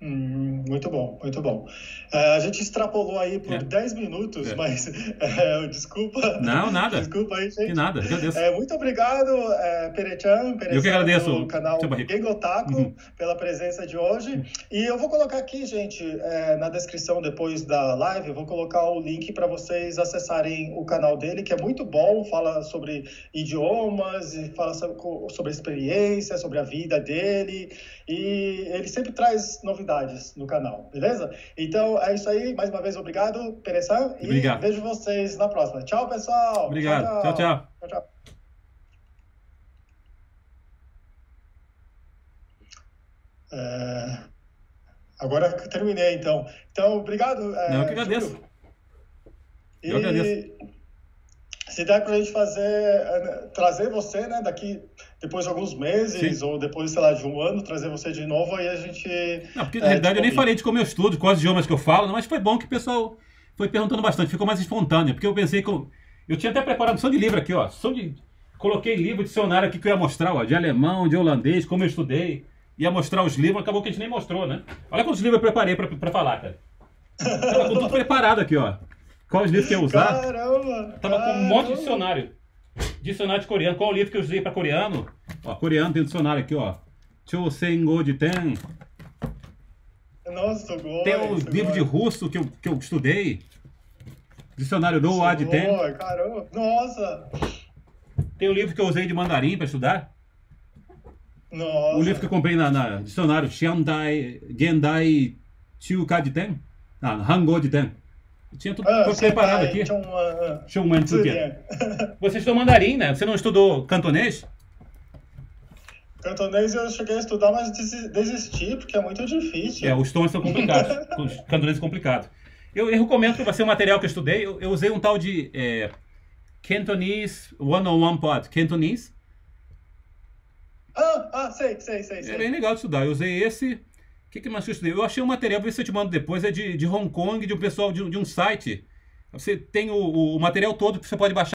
Muito bom, muito bom. A gente extrapolou aí por 10 minutos, mas desculpa. Não, nada. Desculpa aí, gente. De nada, agradeço. Muito obrigado, Perechan, eu que agradeço do canal Gengotaku, pela presença de hoje. E eu vou colocar aqui, gente, na descrição depois da live, eu vou colocar o link para vocês acessarem o canal dele, que é muito bom, fala sobre idiomas, e fala sobre a experiência, sobre a vida dele, e ele sempre traz novidades no canal, beleza? Então é isso aí, mais uma vez obrigado, Perechan, e vejo vocês na próxima. Tchau, pessoal! Obrigado, tchau. Tchau. É, agora que eu terminei, então. Então, obrigado, Não, eu que agradeço. Júlio. Eu agradeço. E se der para a gente trazer você, né, daqui, depois de alguns meses, Sim. ou depois, sei lá, de um ano, trazer você de novo, aí a gente... Não, porque na realidade eu nem falei de como eu estudo, quais idiomas que eu falo, mas foi bom que o pessoal foi perguntando bastante, ficou mais espontâneo, porque eu pensei que eu tinha até preparado som de livro aqui, ó. Coloquei livro, dicionário aqui que eu ia mostrar, ó, de alemão, de holandês, como eu estudei. Ia mostrar os livros, acabou que a gente nem mostrou, né? Olha quantos livros eu preparei pra falar, cara. Tava com tudo preparado aqui, ó. Quais livros que eu ia usar? Caramba! Tava com um monte de dicionário. Dicionário de coreano. Qual o livro que eu usei pra coreano? Ó, coreano tem um dicionário aqui, ó. Chosengo de Ten. Nossa, sugoi, Tem o livro de russo que eu estudei. Dicionário do A de Ten. Caramba! Nossa! Tem o livro que eu usei de mandarim pra estudar. Nossa! O livro que eu comprei na dicionário Gendai Chuka de Ten. Não, Hango de Ten. Eu tinha tudo preparado aqui. Você estudou mandarim, né? Você não estudou cantonês? Cantonês eu cheguei a estudar, mas desisti, porque é muito difícil. Os tons são complicados. Os cantonês são complicados. Eu recomendo que você, o material que eu estudei, eu usei um tal de Cantonese 101 Pod. Cantonese. Sei. É bem legal de estudar. Eu usei esse. O que mais que eu estudei? Eu achei um material, vê se eu te mando depois, é de Hong Kong, de um pessoal de um site. Você tem o material todo que você pode baixar.